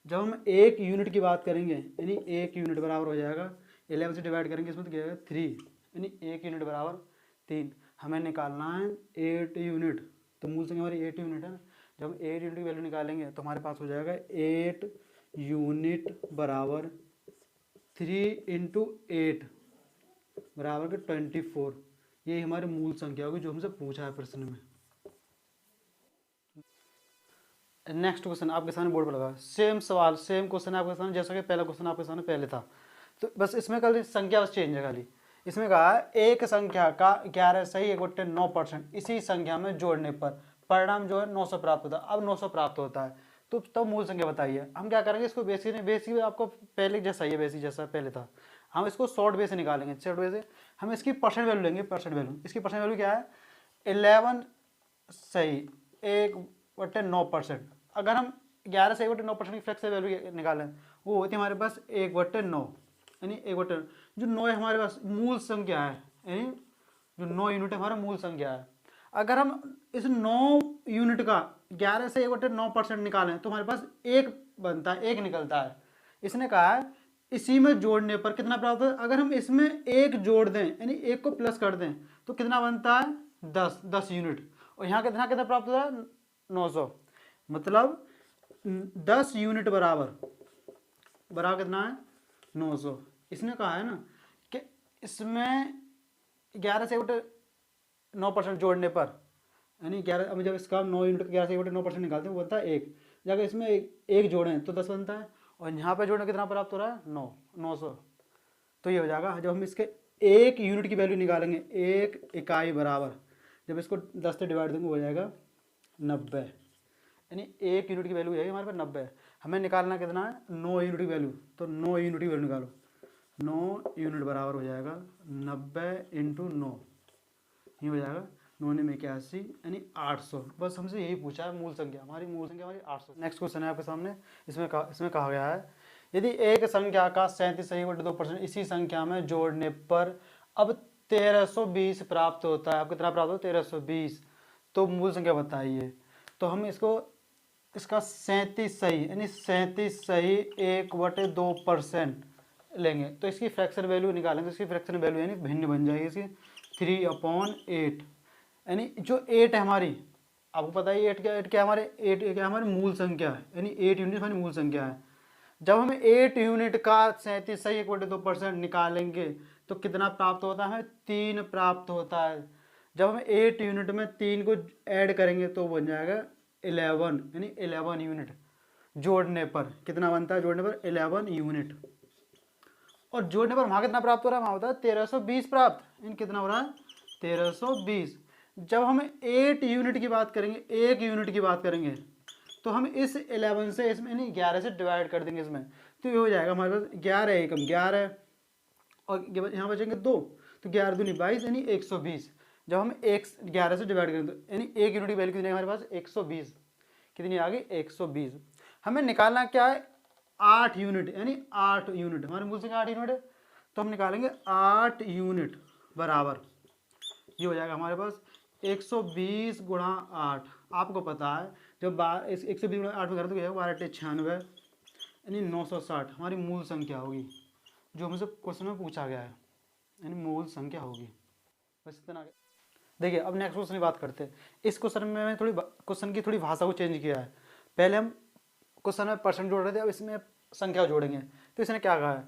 जब हम 1 यूनिट की बात करेंगे यानी 1 यूनिट बराबर हो जाएगा 11 से डिवाइड करेंगे इसमें तो क्या 3 यानी 1 यूनिट बराबर 3। हमें निकालना है 8 यूनिट, तो मूल संख्या हमारी 8 यूनिट है ना। जब हम 8 यूनिट की वैल्यू निकालेंगे तो हमारे पास हो जाएगा 8 यूनिट बराबर 3 इंटू 8 बराबर के 24। ये हमारी मूल संख्या होगी जो हमसे पूछा है प्रश्न में। नेक्स्ट क्वेश्चन आपके सामने बोर्ड पर लगा, सेम क्वेश्चन आपके सामने जैसा कि पहला क्वेश्चन आपके सामने पहले था, तो बस इसमें खाली संख्या बस चेंज है खाली। इसमें कहा है एक संख्या का 11 सही 9% इसी संख्या में जोड़ने पर परिणाम जो है 900 प्राप्त होता है। अब 900 प्राप्त होता है तो तब मूल संख्या बताइए। हम क्या करेंगे इसको बेसिक आपको पहले जैसा ही है, बेसिक जैसा पहले था, हम इसको शॉर्ट वे से निकालेंगे। शॉर्ट वे से हम इसकी परसेंट वैल्यू लेंगे। इसकी परसेंट वैल्यू क्या है 11 सही 1/9%। अगर हम 11 से 1/9% की फ्रैक्शन वैल्यू निकालें वो होती है हमारे पास 1/9 यानी 1/9 जो 9 है हमारे पास मूल संख्या है यानी जो 9 यूनिट है हमारा मूल संख्या है। अगर हम इस 9 यूनिट का 11 से 1/9% निकालें तो हमारे पास 1 बनता है, 1 निकलता है। इसने कहा है इसी में जोड़ने पर कितना प्राप्त होता है। अगर हम इसमें 1 जोड़ दें यानी 1 को प्लस कर दें तो कितना बनता है 10 यूनिट और यहाँ कितना प्राप्त होता है 900। मतलब 10 यूनिट बराबर कितना है 900। इसने कहा है ना कि इसमें 11 से 9% जोड़ने पर यानी 11, अब जब इसका 9 यूनिट का 11 से 9% निकालते हैं वो बनता है 1। जब इसमें एक जोड़ें तो 10 बनता है और यहाँ पर जोड़ने कितना प्राप्त हो रहा है 900। तो ये हो जाएगा जब हम इसके 1 यूनिट की वैल्यू निकालेंगे 1 इकाई बराबर, जब इसको 10 से डिवाइड देंगे हो जाएगा 90 यानी 1 यूनिट की वैल्यू है हमारे पास 90। हमें निकालना कितना है 9 यूनिट की वैल्यू, तो 9 यूनिट की वैल्यू निकालो। 9 यूनिट बराबर हो जाएगा 90 इंटू 9, ये हो जाएगा 9 ने 81 यानी 800। बस हमसे यही पूछा है, मूल संख्या हमारी 800। नेक्स्ट क्वेश्चन है आपके सामने, इसमें कहा गया है यदि एक संख्या का 37.2% इसी संख्या में जोड़ने पर अब 1320 प्राप्त होता है, अब कितना प्राप्त होता है 1320, तो मूल संख्या बताइए। तो हम इसका 37 सही यानी 37 सही 1/2% लेंगे, तो इसकी फ्रैक्शन वैल्यू निकालेंगे। इसकी फ्रैक्शन वैल्यू यानी भिन्न बन जाएगी इसकी 3/8, यानी जो 8 है हमारी, आपको पता है 8 क्या हमारे 8 क्या हमारी मूल संख्या है, यानी 8 यूनिट हमारी मूल संख्या है। जब हम 8 यूनिट का 37 सही 1/2% निकालेंगे तो कितना प्राप्त होता है, 3 प्राप्त होता है। जब हम 8 यूनिट में 3 को ऐड करेंगे तो बन जाएगा 11, यानी 11 यूनिट। जोड़ने पर कितना बनता है, जोड़ने पर 11 यूनिट, और जोड़ने पर वहाँ कितना प्राप्त हो रहा है, वहाँ होता है 1320 प्राप्त। इन कितना हो रहा है 1320। जब हम 8 यूनिट की बात करेंगे, 1 यूनिट की बात करेंगे, तो हम इस 11 से इसमें नहीं 11 से डिवाइड कर देंगे इसमें, तो ये हो जाएगा हमारे पास 11 एकम 11 और यहाँ बचेंगे 2, तो 11 दूनी 22 यानी 120। जब हम 11 से डिवाइड करें तो यानी 1 यूनिट की वैल्यू कितनी है हमारे पास 120, कितनी आ गई 120। हमें निकालना क्या है 8 यूनिट, यानी 8 यूनिट, हमारे मूल संख्या 8 यूनिट है, तो हम निकालेंगे 8 यूनिट बराबर, ये हो जाएगा हमारे पास 120 गुणा 8। आपको पता है जब 120 गुणा 8 में करें तो क्या होगा 12 96 यानी 960 हमारी मूल संख्या होगी, जो हमसे क्वेश्चन में पूछा गया है, यानी मूल संख्या होगी। बस इतना। देखिए अब नेक्स्ट क्वेश्चन की बात करते हैं। इस क्वेश्चन में मैं क्वेश्चन की थोड़ी भाषा को चेंज किया है। पहले हम क्वेश्चन में परसेंट जोड़ रहे थे, अब इसमें संख्या जोड़ेंगे। तो इसने क्या कहा है,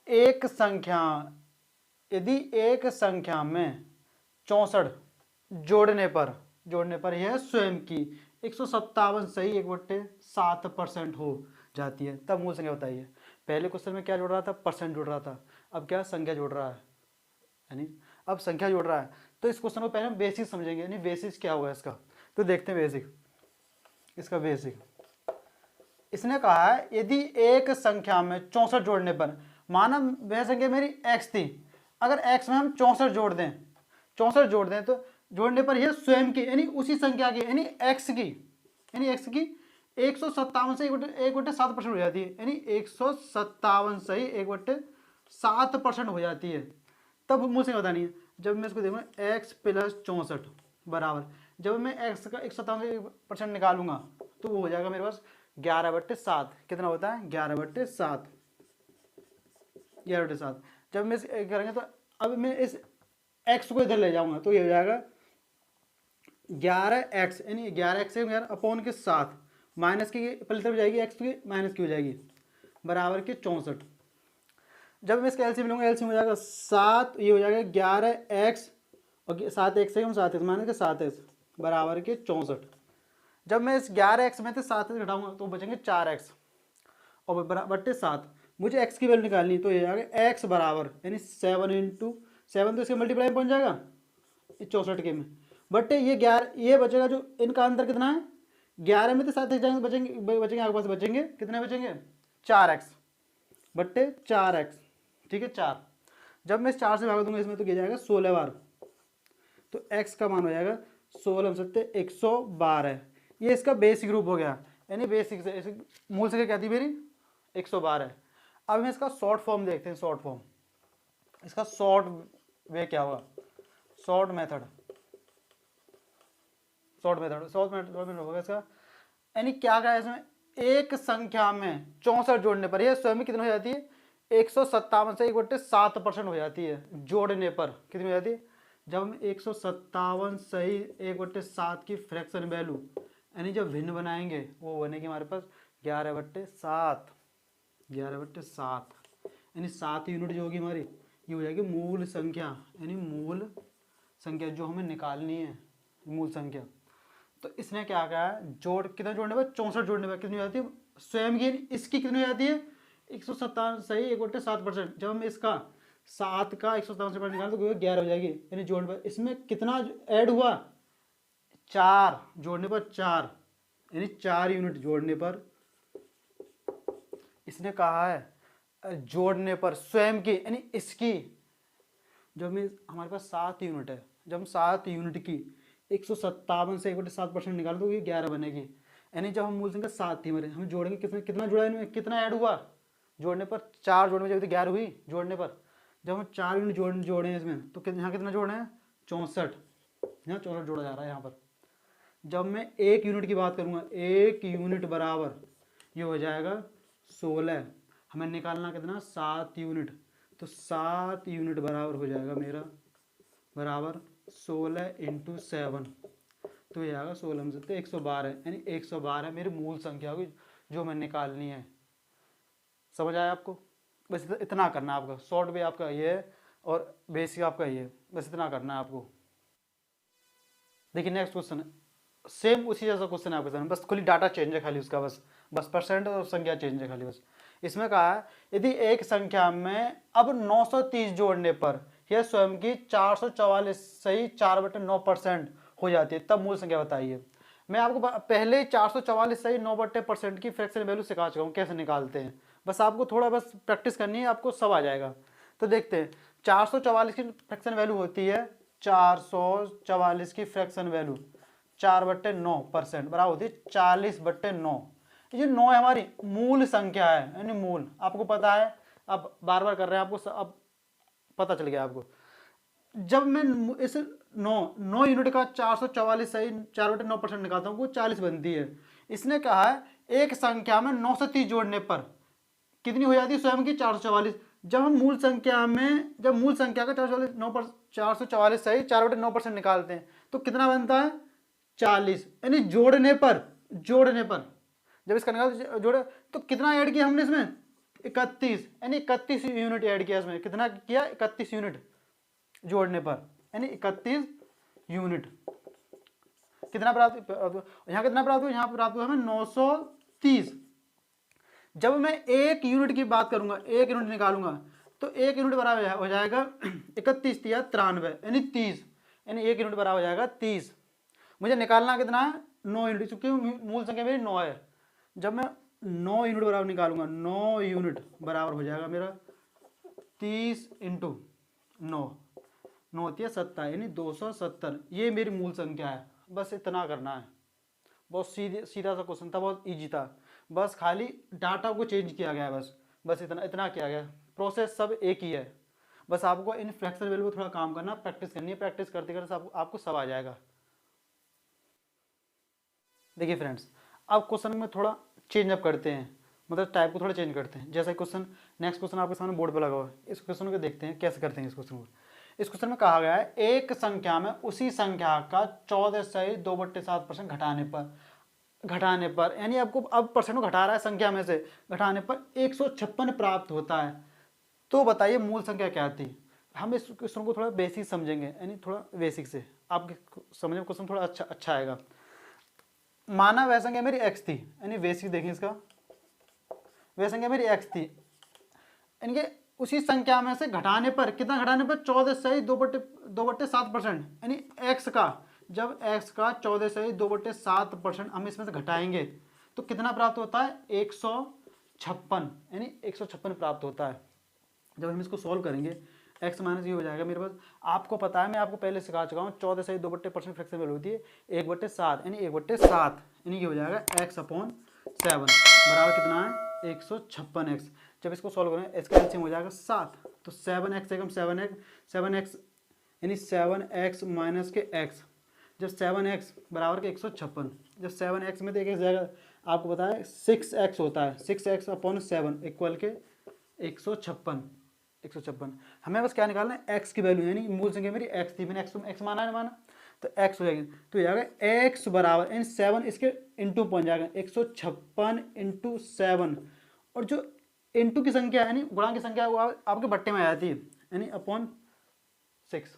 एक संख्या यदि एक संख्या में 64 जोड़ने पर यह स्वयं की 157 सही 1/7% हो जाती है, तब मूल संख्या बताइए। पहले क्वेश्चन में क्या जोड़ रहा था, परसेंट जोड़ रहा था, अब क्या संख्या जोड़ रहा है, यानी अब संख्या जोड़ रहा है। तो इस क्वेश्चन को पहले हम बेसिक समझेंगे, यानी बेसिस क्या होगा इसका, तो देखते हैं बेसिक। इसका बेसिक इसने कहा है यदि एक संख्या में 64 जोड़ने पर, माना वह संख्या मेरी x थी, अगर x में हम 64 जोड़ दें तो जोड़ने पर यह स्वयं की यानी उसी संख्या की यानी x की 157 से 1/7% हो जाती है, यानी 157 सही 1/7% हो जाती है, तब मुझे बतानी है। जब मैं इसको देखूँ x + 64 बराबर, जब मैं x का 157% निकालूंगा तो वो हो जाएगा मेरे पास 11/7। कितना होता है 11/7। जब मैं करेंगे तो अब मैं इस x को इधर ले जाऊंगा तो ये हो जाएगा 11x, यानी 11x अपॉन के 7 माइनस की पहले तरफ जाएगी x की माइनस की हो जाएगी बराबर के 64। जब मैं इसका एलसीएम लूंगा, एलसीएम हो जाएगा 7, ये हो जाएगा 11x और 7x से हम 7x माइनस के 7x बराबर के 64। जब मैं इस 11x में से 7x घटाऊंगा तो बचेंगे 4x और बट्टे 7। मुझे x की वैल्यू निकालनी है, तो ये जाएगा x बराबर यानी 7 × 7, तो इसके मल्टीप्लाई बन जाएगा 64 के में, बट्टे ये 11, ये बचेगा जो इनका अंतर कितना है 11 में तो 7x जाएंगे, बचेंगे आपके पास बचेंगे कितने बचेंगे 4x बट्टे 4x, ठीक है 4। जब मैं इस 4 से भाग दूंगा इसमें तो क्या जाएगा 16 बार, तो x का मान हो जाएगा 16 × 112। ये इसका बेसिक रूप हो गया, यानी बेसिक से मूल संख्या क्या थी मेरी 112। अब हम इसका शॉर्ट फॉर्म देखते हैं। शॉर्ट फॉर्म इसका शॉर्ट वे क्या होगा, शॉर्ट मेथड होगा इसका, यानी क्या है इसमें एक संख्या में 64 जोड़ने पर यह स्वयं कितनी हो जाती है 157 से 1/7% हो जाती है। जोड़ने पर कितनी हो जाती है, जब हम 157 सही 1/7 की फ्रैक्शन वैल्यू यानी जब भिन्न बनाएंगे वो बनेगी हमारे पास 11/7 यानी 7 यूनिट जो होगी हमारी ये हो जाएगी मूल संख्या, यानी मूल संख्या जो हमें निकालनी है मूल संख्या। तो इसने क्या कहा है कितना जोड़ने पर 64 जोड़ने पर कितनी हो जाती है स्वयं की, इसकी कितनी हो जाती है 157 सही 1/7%। जब हम इसका 7 का 157 से निकालें तो 11 हो जाएगी, यानी जोड़ने पर इसमें कितना ऐड हुआ 4, जोड़ने पर 4 यानी 4 यूनिट जोड़ने पर, इसने कहा है जोड़ने पर स्वयं की यानी इसकी, जब में हमारे पास 7 यूनिट है, जब हम 7 यूनिट की 157 से 1/7% निकाल तो ये 11 बनेगी। यानी जब हम मूल संख्या 7 थी हमारे, हम जोड़ेंगे कितना कितना जुड़ा इनमें, कितना ऐड हुआ जोड़ने पर, 4 जोड़ने में जब 11 हुई जोड़ने पर, जब हम 4 यूनिट जोड़े हैं इसमें तो यहाँ कितना जोड़े हैं 64, यहाँ 64 जोड़ा जा रहा है यहाँ पर। जब मैं 1 यूनिट की बात करूँगा, 1 यूनिट बराबर ये हो जाएगा 16, हमें निकालना कितना 7 यूनिट, तो 7 यूनिट बराबर हो जाएगा मेरा बराबर 16 × 7, तो ये आएगा 16 में से तो 112, यानी 112 मेरी मूल संख्या होगी जो मैं निकालनी है। समझ आया आपको? बस इतना करना है आपका, शॉर्ट वे आपका ये है और बेसिक आपका ये है, बस इतना करना है आपको। देखिए नेक्स्ट क्वेश्चन है, सेम उसी जैसा क्वेश्चन है आपके सामने, बस खाली डाटा चेंज है खाली उसका, बस परसेंट और संख्या चेंज है खाली बस। इसमें कहा है यदि एक संख्या में अब 930 जोड़ने पर यह स्वयं की 444 सही 4/9% हो जाती है, तब मूल संख्या बताइए। मैं आपको पहले 444 सही 9% की फ्रैक्शन वैल्यू सिखा चुका हूँ कैसे निकालते हैं, बस आपको थोड़ा बस प्रैक्टिस करनी है, आपको सब आ जाएगा। तो देखते हैं 444 की फ्रैक्शन वैल्यू होती है, 444 की फ्रैक्शन वैल्यू 4/9% बराबर होती है 40/9। ये 9 है हमारी मूल संख्या है, यानी मूल आपको पता है, अब बार बार कर रहे हैं आपको, अब पता चल गया आपको। जब मैं इस 9 यूनिट का 444 सही 4/9% निकालता हूँ वो 40 बनती है। इसने कहा है एक संख्या में 930 जोड़ने पर कितनी हो जाती है स्वयं की 444। जब हम मूल संख्या में, जब मूल संख्या का 444 सही 4/9% निकालते हैं तो कितना बनता है 40, यानी जोड़ने पर जब इसका निकाल जोड़े तो कितना ऐड किया हमने इसमें 31, यानी 31 यूनिट ऐड किया इसमें, कितना किया 31 यूनिट जोड़ने पर, यानी 31 यूनिट। कितना प्राप्त, यहाँ कितना प्राप्त हुआ, यहाँ प्राप्त हुआ हमें 930। जब मैं 1 यूनिट की बात करूंगा, 1 यूनिट निकालूंगा तो 1 यूनिट बराबर हो जाएगा 31 या 93 यानी 30, यानी 1 यूनिट बराबर हो जाएगा 30। मुझे निकालना कितना है 9 यूनिट, क्योंकि मूल संख्या मेरी 9 है। जब मैं 9 यूनिट बराबर निकालूंगा, 9 यूनिट बराबर हो जाएगा मेरा 30 × 9, 9 होती है 70, यानी 270। ये मेरी मूल संख्या है, बस इतना करना है। बहुत सीधा सा क्वेश्चन था, बहुत इजी था, बस खाली डाटा को चेंज किया गया है, बस इतना किया गया, प्रोसेस सब एक ही है। बस आपको इन फ्रैक्शन वैल्यू पर थोड़ा काम करना, प्रैक्टिस करनी है, प्रैक्टिस करते करते आपको सब आ जाएगा। देखिए फ्रेंड्स, अब क्वेश्चन में थोड़ा चेंज अप करते हैं, मतलब टाइप को थोड़ा चेंज करते हैं। जैसा क्वेश्चन, नेक्स्ट क्वेश्चन आपके सामने बोर्ड पर लगा हुआ है, इस क्वेश्चन को देखते हैं कैसे करते हैं इस क्वेश्चन को। इस क्वेश्चन में कहा गया है एक संख्या में उसी संख्या का 14 सही 2/7% घटाने पर, यानी आपको अब परसेंट को घटा रहा है संख्या में से, घटाने पर 156 प्राप्त होता है, तो बताइए मूल संख्या क्या थी। हम इस क्वेश्चन को थोड़ा बेसिक समझेंगे, यानी थोड़ा बेसिक से आपके समझ में क्वेश्चन थोड़ा अच्छा आएगा। माना वह संख्या मेरी x थी, यानी बेसिक देखें इसका, वह संख्या मेरी x थी, यानी उसी संख्या में से घटाने पर, कितना घटाने पर 14 सही 2/7%, यानी x का, जब x का 14 सही 2/7% हम इसमें से घटाएंगे तो कितना प्राप्त होता है 156, यानी 156 प्राप्त होता है। जब हम इसको सॉल्व करेंगे x माइनस ये हो जाएगा मेरे पास, आपको पता है मैं आपको पहले सिखा चुका हूँ 14 सही 2/% फ्रैक्शन वैल्यू होती है 1/7, यानी 1/7, यानी ये हो जाएगा x/7 बराबर कितना है 156x। जब इसको सॉल्व करें इसका एलसीएम हो जाएगा 7, तो 7x से कम 7x यानी 7x माइनस के x, जब 7x बराबर के 156, जब 7x में तो एक जाएगा, आपको पता है 6x होता है, 6x/7 इक्वल के 156। हमें बस क्या निकालना है x की वैल्यू, यानी मूल संख्या मेरी x थी, मैंने x माना है माना, तो x हो जाएगी, तो ये आ गया x बराबर यानी 7 इसके इंटू पहुंच जाएगा 156 × 7, और जो इंटू की संख्या यानी गुणा की संख्या वो आपके बट्टे में आ जाती है, यानी अपॉन 6।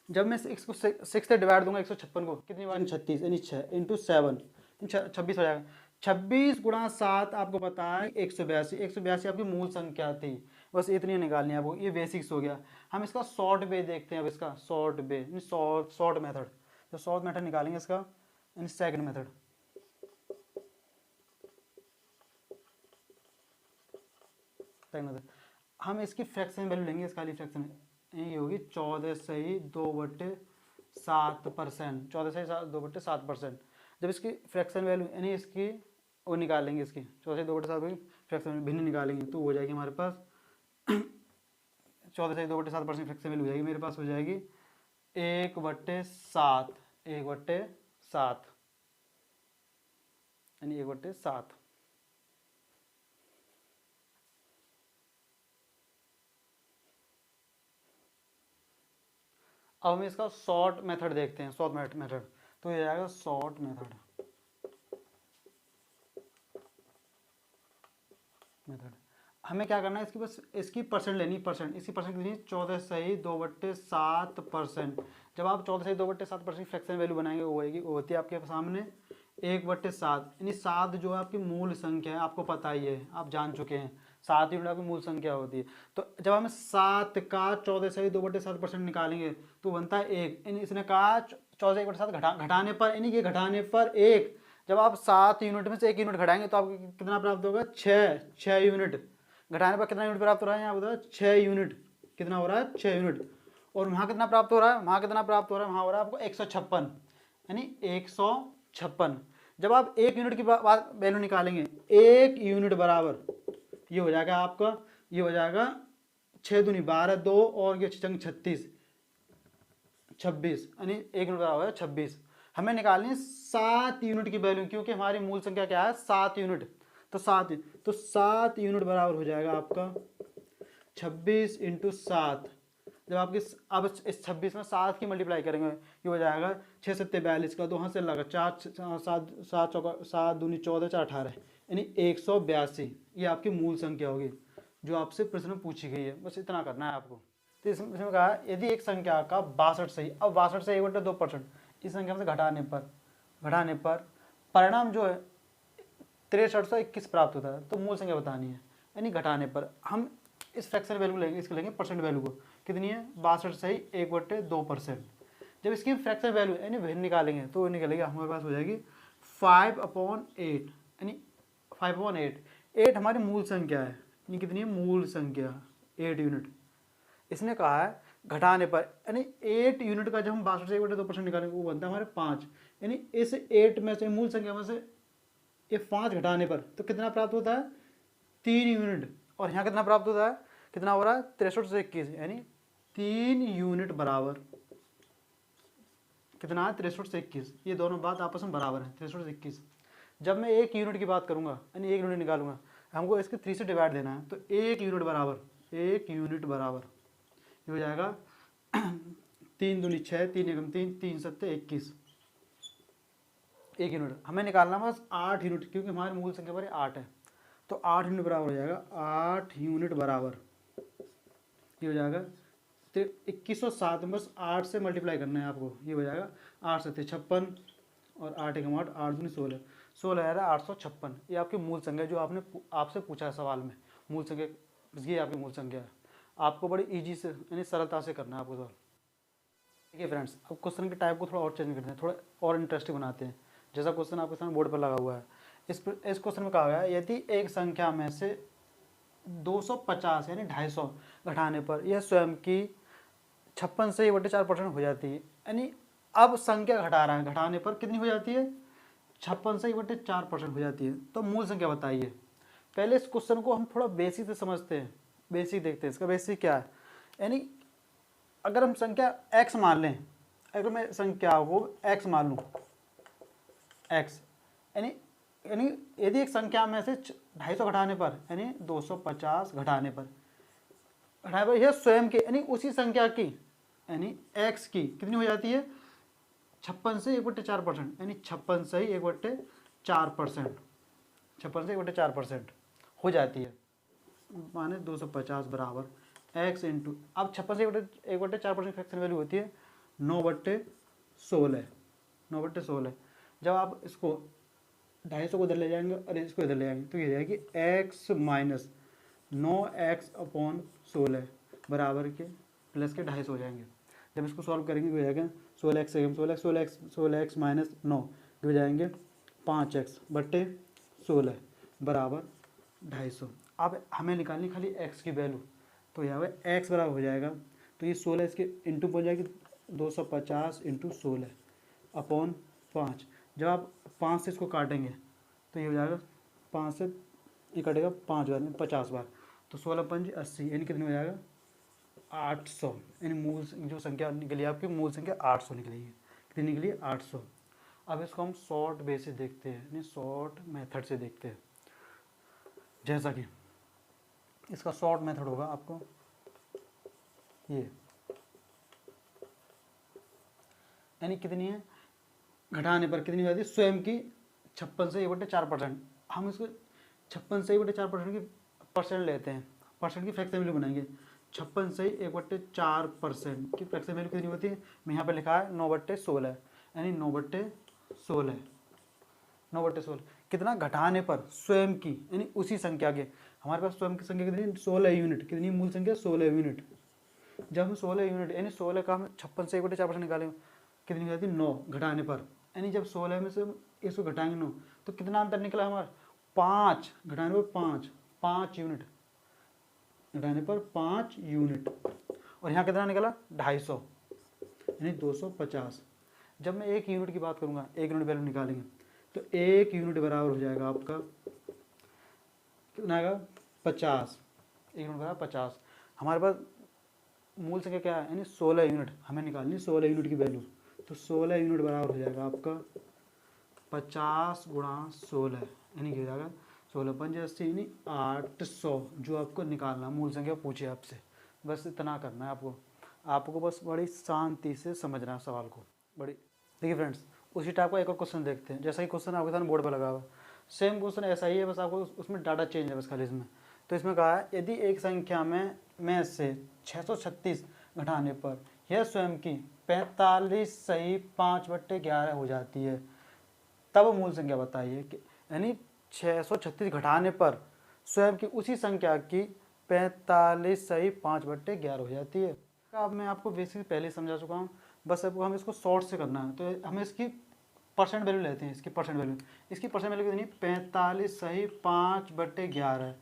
जब मैं 6 को 6 से डिवाइड दूंगा 156 को, कितनी बार 36, यानी 6 × 7 26 हो जाएगा। 26 × 7 आपको पता है 182 आपकी मूल संख्या थी, बस इतनी निकालनी है आपको, ये बेसिक्स हो गया। हम इसका शॉर्ट वे देखते हैं, अब इसका शॉर्ट वे शॉर्ट मेथड, तो शॉर्ट मेथड निकालेंगे इसका, यानी सेकंड मेथड। हम इसकी फ्रैक्शन वैल्यू लेंगे, इसका वाली फ्रैक्शन ये होगी 14/2/7%। 14/2/7%। जब इसकी फ्रैक्शन वैल्यू यानी इसकी वो निकालेंगे, इसकी 14/2/7 फ्रैक्शन भिन्न निकालेंगे तो हो जाएगी हमारे पास 14/2/7% फ्रैक्शन वैल्यू हो जाएगी मेरे पास, हो जाएगी 1/7, 1/7 यानी 1/7। अब हम इसका शॉर्ट मेथड देखते हैं, शॉर्ट मेथड तो ये आएगा शॉर्ट मेथड। हमें क्या करना है, इसकी बस इसकी परसेंट लेनी, परसेंट इसकी परसेंट कितनी 14/2/7%। जब आप 14/2/7% फ्रैक्शन वैल्यू बनाएंगे वो होती है आपके सामने 1/7, यानी 7 जो है आपकी मूल संख्या है, आपको पता ही है, आप जान चुके हैं 7 यूनिट आपकी मूल संख्या होती है। तो जब हम 7 का 14/2/7% निकालेंगे तो बनता है 1, यानी इसने कहा 14/1/7 घटाने पर, यानी ये घटाने पर 1। जब आप 7 यूनिट में से 1 यूनिट घटाएंगे तो आपको कितना प्राप्त होगा, 6 यूनिट। घटाने पर कितना यूनिट प्राप्त हो रहा है, यहाँ बता 6 यूनिट। कितना हो रहा है, 6 यूनिट। और वहाँ कितना प्राप्त हो रहा है, वहाँ कितना प्राप्त हो रहा है, वहाँ हो रहा है आपको 156, यानी 156। जब आप 1 यूनिट की वैल्यू निकालेंगे, 1 यूनिट बराबर ये हो जाएगा आपका, ये हो जाएगा 6 दूनी 12, 2 और ये 36, 26, यानी 1 यूनिट बराबर है 26। हमें निकालनी है 7 यूनिट की वैल्यू, क्योंकि हमारी मूल संख्या क्या है 7 यूनिट। तो 7 यूनिट बराबर हो जाएगा आपका 26 × 7। जब आपकी अब इस 26 में 7 की मल्टीप्लाई करेंगे ये हो जाएगा 6 7 42 का, 2 हाथ से लगा 4 7 7 चौका 7 दूनी 14 4 18, यानी 182। ये आपकी मूल संख्या होगी जो आपसे प्रश्न में पूछी गई है। बस इतना करना है आपको। तो इसमें कहा यदि एक संख्या का 62 सही, अब 62 से 1/2% इस संख्या में से घटाने पर परिणाम जो है 6321 प्राप्त होता है। तो मूल संख्या बतानी है, यानी घटाने पर हम इस फ्रैक्शन वैल्यू लेंगे, इसको लेंगे परसेंट वैल्यू को, कितनी है 62 सही 1/2%। जब इसकी फ्रैक्शन वैल्यू यानी भिन्न निकालेंगे तो निकलेगा हमारे पास हो जाएगी 5/8, यानी 5/8। 8 हमारी मूल संख्या है, यानी कितनी है मूल संख्या 8 यूनिट। इसने कहा है घटाने पर, यानी 8 यूनिट का जब हम 62 से 1/2% निकालेंगे वो बनता है हमारे 5, यानी इस 8 में से मूल संख्या में से ये 5 घटाने पर तो कितना प्राप्त होता है 3 यूनिट। और यहाँ कितना प्राप्त होता है, कितना हो रहा है 63 से 21, यानी 3 यूनिट बराबर कितना है 63 से 21। ये दोनों बात आपस में बराबर है 63 से 21। जब मैं 1 यूनिट की बात करूंगा यानी 1 यूनिट निकालूंगा, हमको इसके 3 से डिवाइड देना है, तो 1 यूनिट बराबर ये हो जाएगा 3 दूनी 6, 3 एकम 3, 3 7 21। 1 यूनिट हमें निकालना बस 8 यूनिट, क्योंकि हमारी मूल संख्या पर 8 है। तो 8 यूनिट बराबर हो जाएगा 8 यूनिट बराबर ये हो जाएगा 2107 में बस 8 से मल्टीप्लाई करना है आपको। ये हो जाएगा 8 से 56 और 8 एकम 8, 8 दूनी 16, 16,856। ये आपकी मूल संख्या जो आपने आपसे पूछा है सवाल में, मूल संख्या ये आपकी मूल संख्या है। आपको बड़ी इजी से यानी सरलता से करना है आपको सवाल। ठीक है फ्रेंड्स, अब क्वेश्चन के टाइप को थोड़ा और चेंज करते हैं, थोड़ा और इंटरेस्टिंग बनाते हैं। जैसा क्वेश्चन आपके सामने बोर्ड पर लगा हुआ है, इस क्वेश्चन में कहा गया है यदि एक संख्या में से 250 यानी 250 घटाने पर यह स्वयं की 56 से 1/4% हो जाती है। यानी अब संख्या घटा रहा है, घटाने पर कितनी हो जाती है 56 से 1/4% हो जाती है। तो मूल संख्या बताइए। पहले इस क्वेश्चन को हम थोड़ा बेसिक से समझते हैं, बेसिक देखते हैं। इसका बेसिक क्या है, यानी अगर हम संख्या x मान लें, अगर मैं संख्या को x मान लूँ, x यानी यदि एक संख्या में से 250 घटाने पर यानी 250 घटाने पर यह स्वयं के यानी उसी संख्या की यानी x की कितनी हो जाती है 56 से 1/4%, यानी 56 से 1/4%, 56 से 1/4% हो जाती है, माने 250 बराबर x इंटू, अब 56 से 1/4% फ्रैक्शन वैल्यू होती है 9/16, 9/16। जब आप इसको 250 को इधर ले जाएंगे और इसको इधर ले जाएंगे तो ये जाएगी x माइनस 9x/16 बराबर के प्लस के 250 हो जाएंगे। जब इसको सॉल्व करेंगे तो हो जाएगा 16x माइनस 9, हो जाएंगे 5x/16 बराबर 250। अब हमें निकालनी खाली x की वैल्यू, तो यहाँ पे x बराबर हो जाएगा, तो ये 16 इसके इंटू बन जाएगी 250 इंटू 16 अपॉन 5। जब आप 5 से इसको काटेंगे तो ये हो जाएगा 5 से ये कटेगा 5 बार में 50 बार, तो 16×5 80, यानी कितने हो जाएगा 800। यानी मूल जो संख्या निकली आपकी मूल संख्या 800 निकलेगी। कितनी निकली 800। अब इसको हम शॉर्ट वे से देखते हैं, यानी शॉर्ट मेथड से देखते हैं। जैसा कि इसका शॉर्ट मेथड होगा आपको ये, यानी कितनी है घटाने पर कितनी हो जाती है स्वयं की 56 से 1/4%। हम इसको 56 से 1/4% की परसेंट लेते हैं, परसेंट की फ्रैक्शन वैल्यू बनाएंगे। 56 से 1/4% की फ्रैक्शन वैल्यू कितनी होती है, मैं यहाँ पे लिखा है 9/16, यानी 9/16, 9/16 कितना घटाने पर स्वयं की, यानी उसी संख्या के, हमारे पास स्वयं की संख्या कितनी 16 यूनिट, कितनी मूल संख्या 16 यूनिट। जब हम 16 यूनिट यानी 16 का हम 56 से 1/4% निकालेंगे, कितनी हो जाती है 9 घटाने पर, यानी जब 16 में से इसको घटाएंगे 9 तो कितना अंतर निकला हमारा 5 घटाने पर 5 यूनिट, घटाने पर 5 यूनिट। और यहाँ कितना निकला 250, यानी 250। जब मैं 1 यूनिट की बात करूँगा, 1 यूनिट वैल्यू निकालेंगे तो 1 यूनिट बराबर हो जाएगा आपका कितना आएगा 50, 1 यूनिट बराबर 50। हमारे पास मूल संख्या क्या है, यानी 16 यूनिट हमें निकालनी, 16 यूनिट की वैल्यू, तो 16 यूनिट बराबर हो जाएगा आपका 50 × 16, यानी क्या हो जाएगा 16×5 यानी 800, जो आपको निकालना मूल संख्या पूछे आपसे। बस इतना करना है आपको बस बड़ी शांति से समझना है सवाल को। बड़ी देखिए फ्रेंड्स, उसी टाइप का एक और क्वेश्चन देखते हैं। जैसा कि क्वेश्चन आपके सामने बोर्ड पर लगा हुआ, सेम क्वेश्चन ऐसा ही है, बस आपको उसमें डाटा चेंज है बस खाली इसमें। तो इसमें कहा है यदि एक संख्या में से 636 घटाने पर यह स्वयं की 45 सही 5/11 हो जाती है, तब मूल संख्या बताइए। यानी 636 घटाने पर स्वयं की उसी संख्या की 45 सही 5/11 हो जाती है। अब मैं आपको बेसिक पहले ही समझा चुका हूँ, बस अब हम इसको शॉर्ट से करना है। तो हमें इसकी परसेंट वैल्यू लेते हैं, इसकी परसेंट वैल्यू कितनी 45 सही 5/11।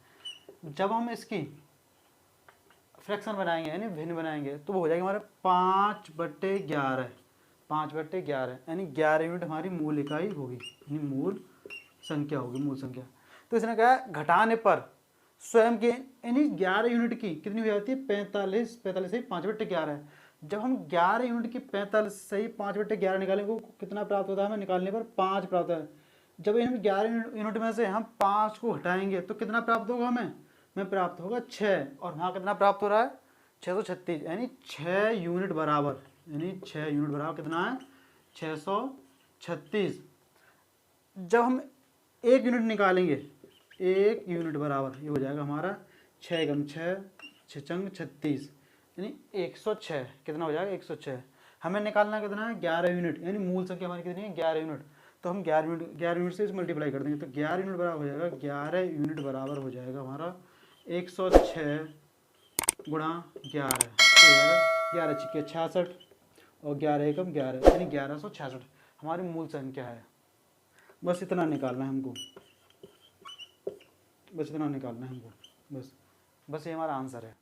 जब हम इसकी फ्रैक्शन बनाएंगे यानी भिन्न बनाएंगे तो वो हो जाएगा हमारे 5/11, 5/11, यानी 11 यूनिट हमारी मूल इकाई होगी, यानी मूल संख्या होगी, मूल संख्या। तो इसने कहा घटाने पर स्वयं के यानी 11 यूनिट की कितनी हो जाती है 45 सही 5/11। जब हम 11 यूनिट की 45 सही 5/11 निकालेंगे वो कितना प्राप्त होता है, हमें निकालने पर 5 प्राप्त होता है। जब हम 11 यूनिट में से हम 5 को हटाएंगे तो कितना प्राप्त होगा हमें प्राप्त होगा 6, और वहाँ कितना प्राप्त हो रहा है 636, यानी 6 यूनिट बराबर, यानी 6 यूनिट बराबर कितना है 636। जब हम 1 यूनिट निकालेंगे, 1 यूनिट बराबर ये हो जाएगा हमारा 6 × 6 × 36, यानी 106। कितना हो जाएगा 106। हमें निकालना कितना है 11 यूनिट, यानी मूल संख्या हमारी कितनी है 11 यूनिट। तो हम 11 यूनिट से इस मल्टीप्लाई कर देंगे, तो 11 यूनिट बराबर हो जाएगा 11 यूनिट बराबर हो जाएगा हमारा 106 × 11, तो 11 × 66 और 11 × 11, यानी 1166 हमारी मूल संख्या है। बस इतना निकालना है हमको, बस ये हमारा आंसर है।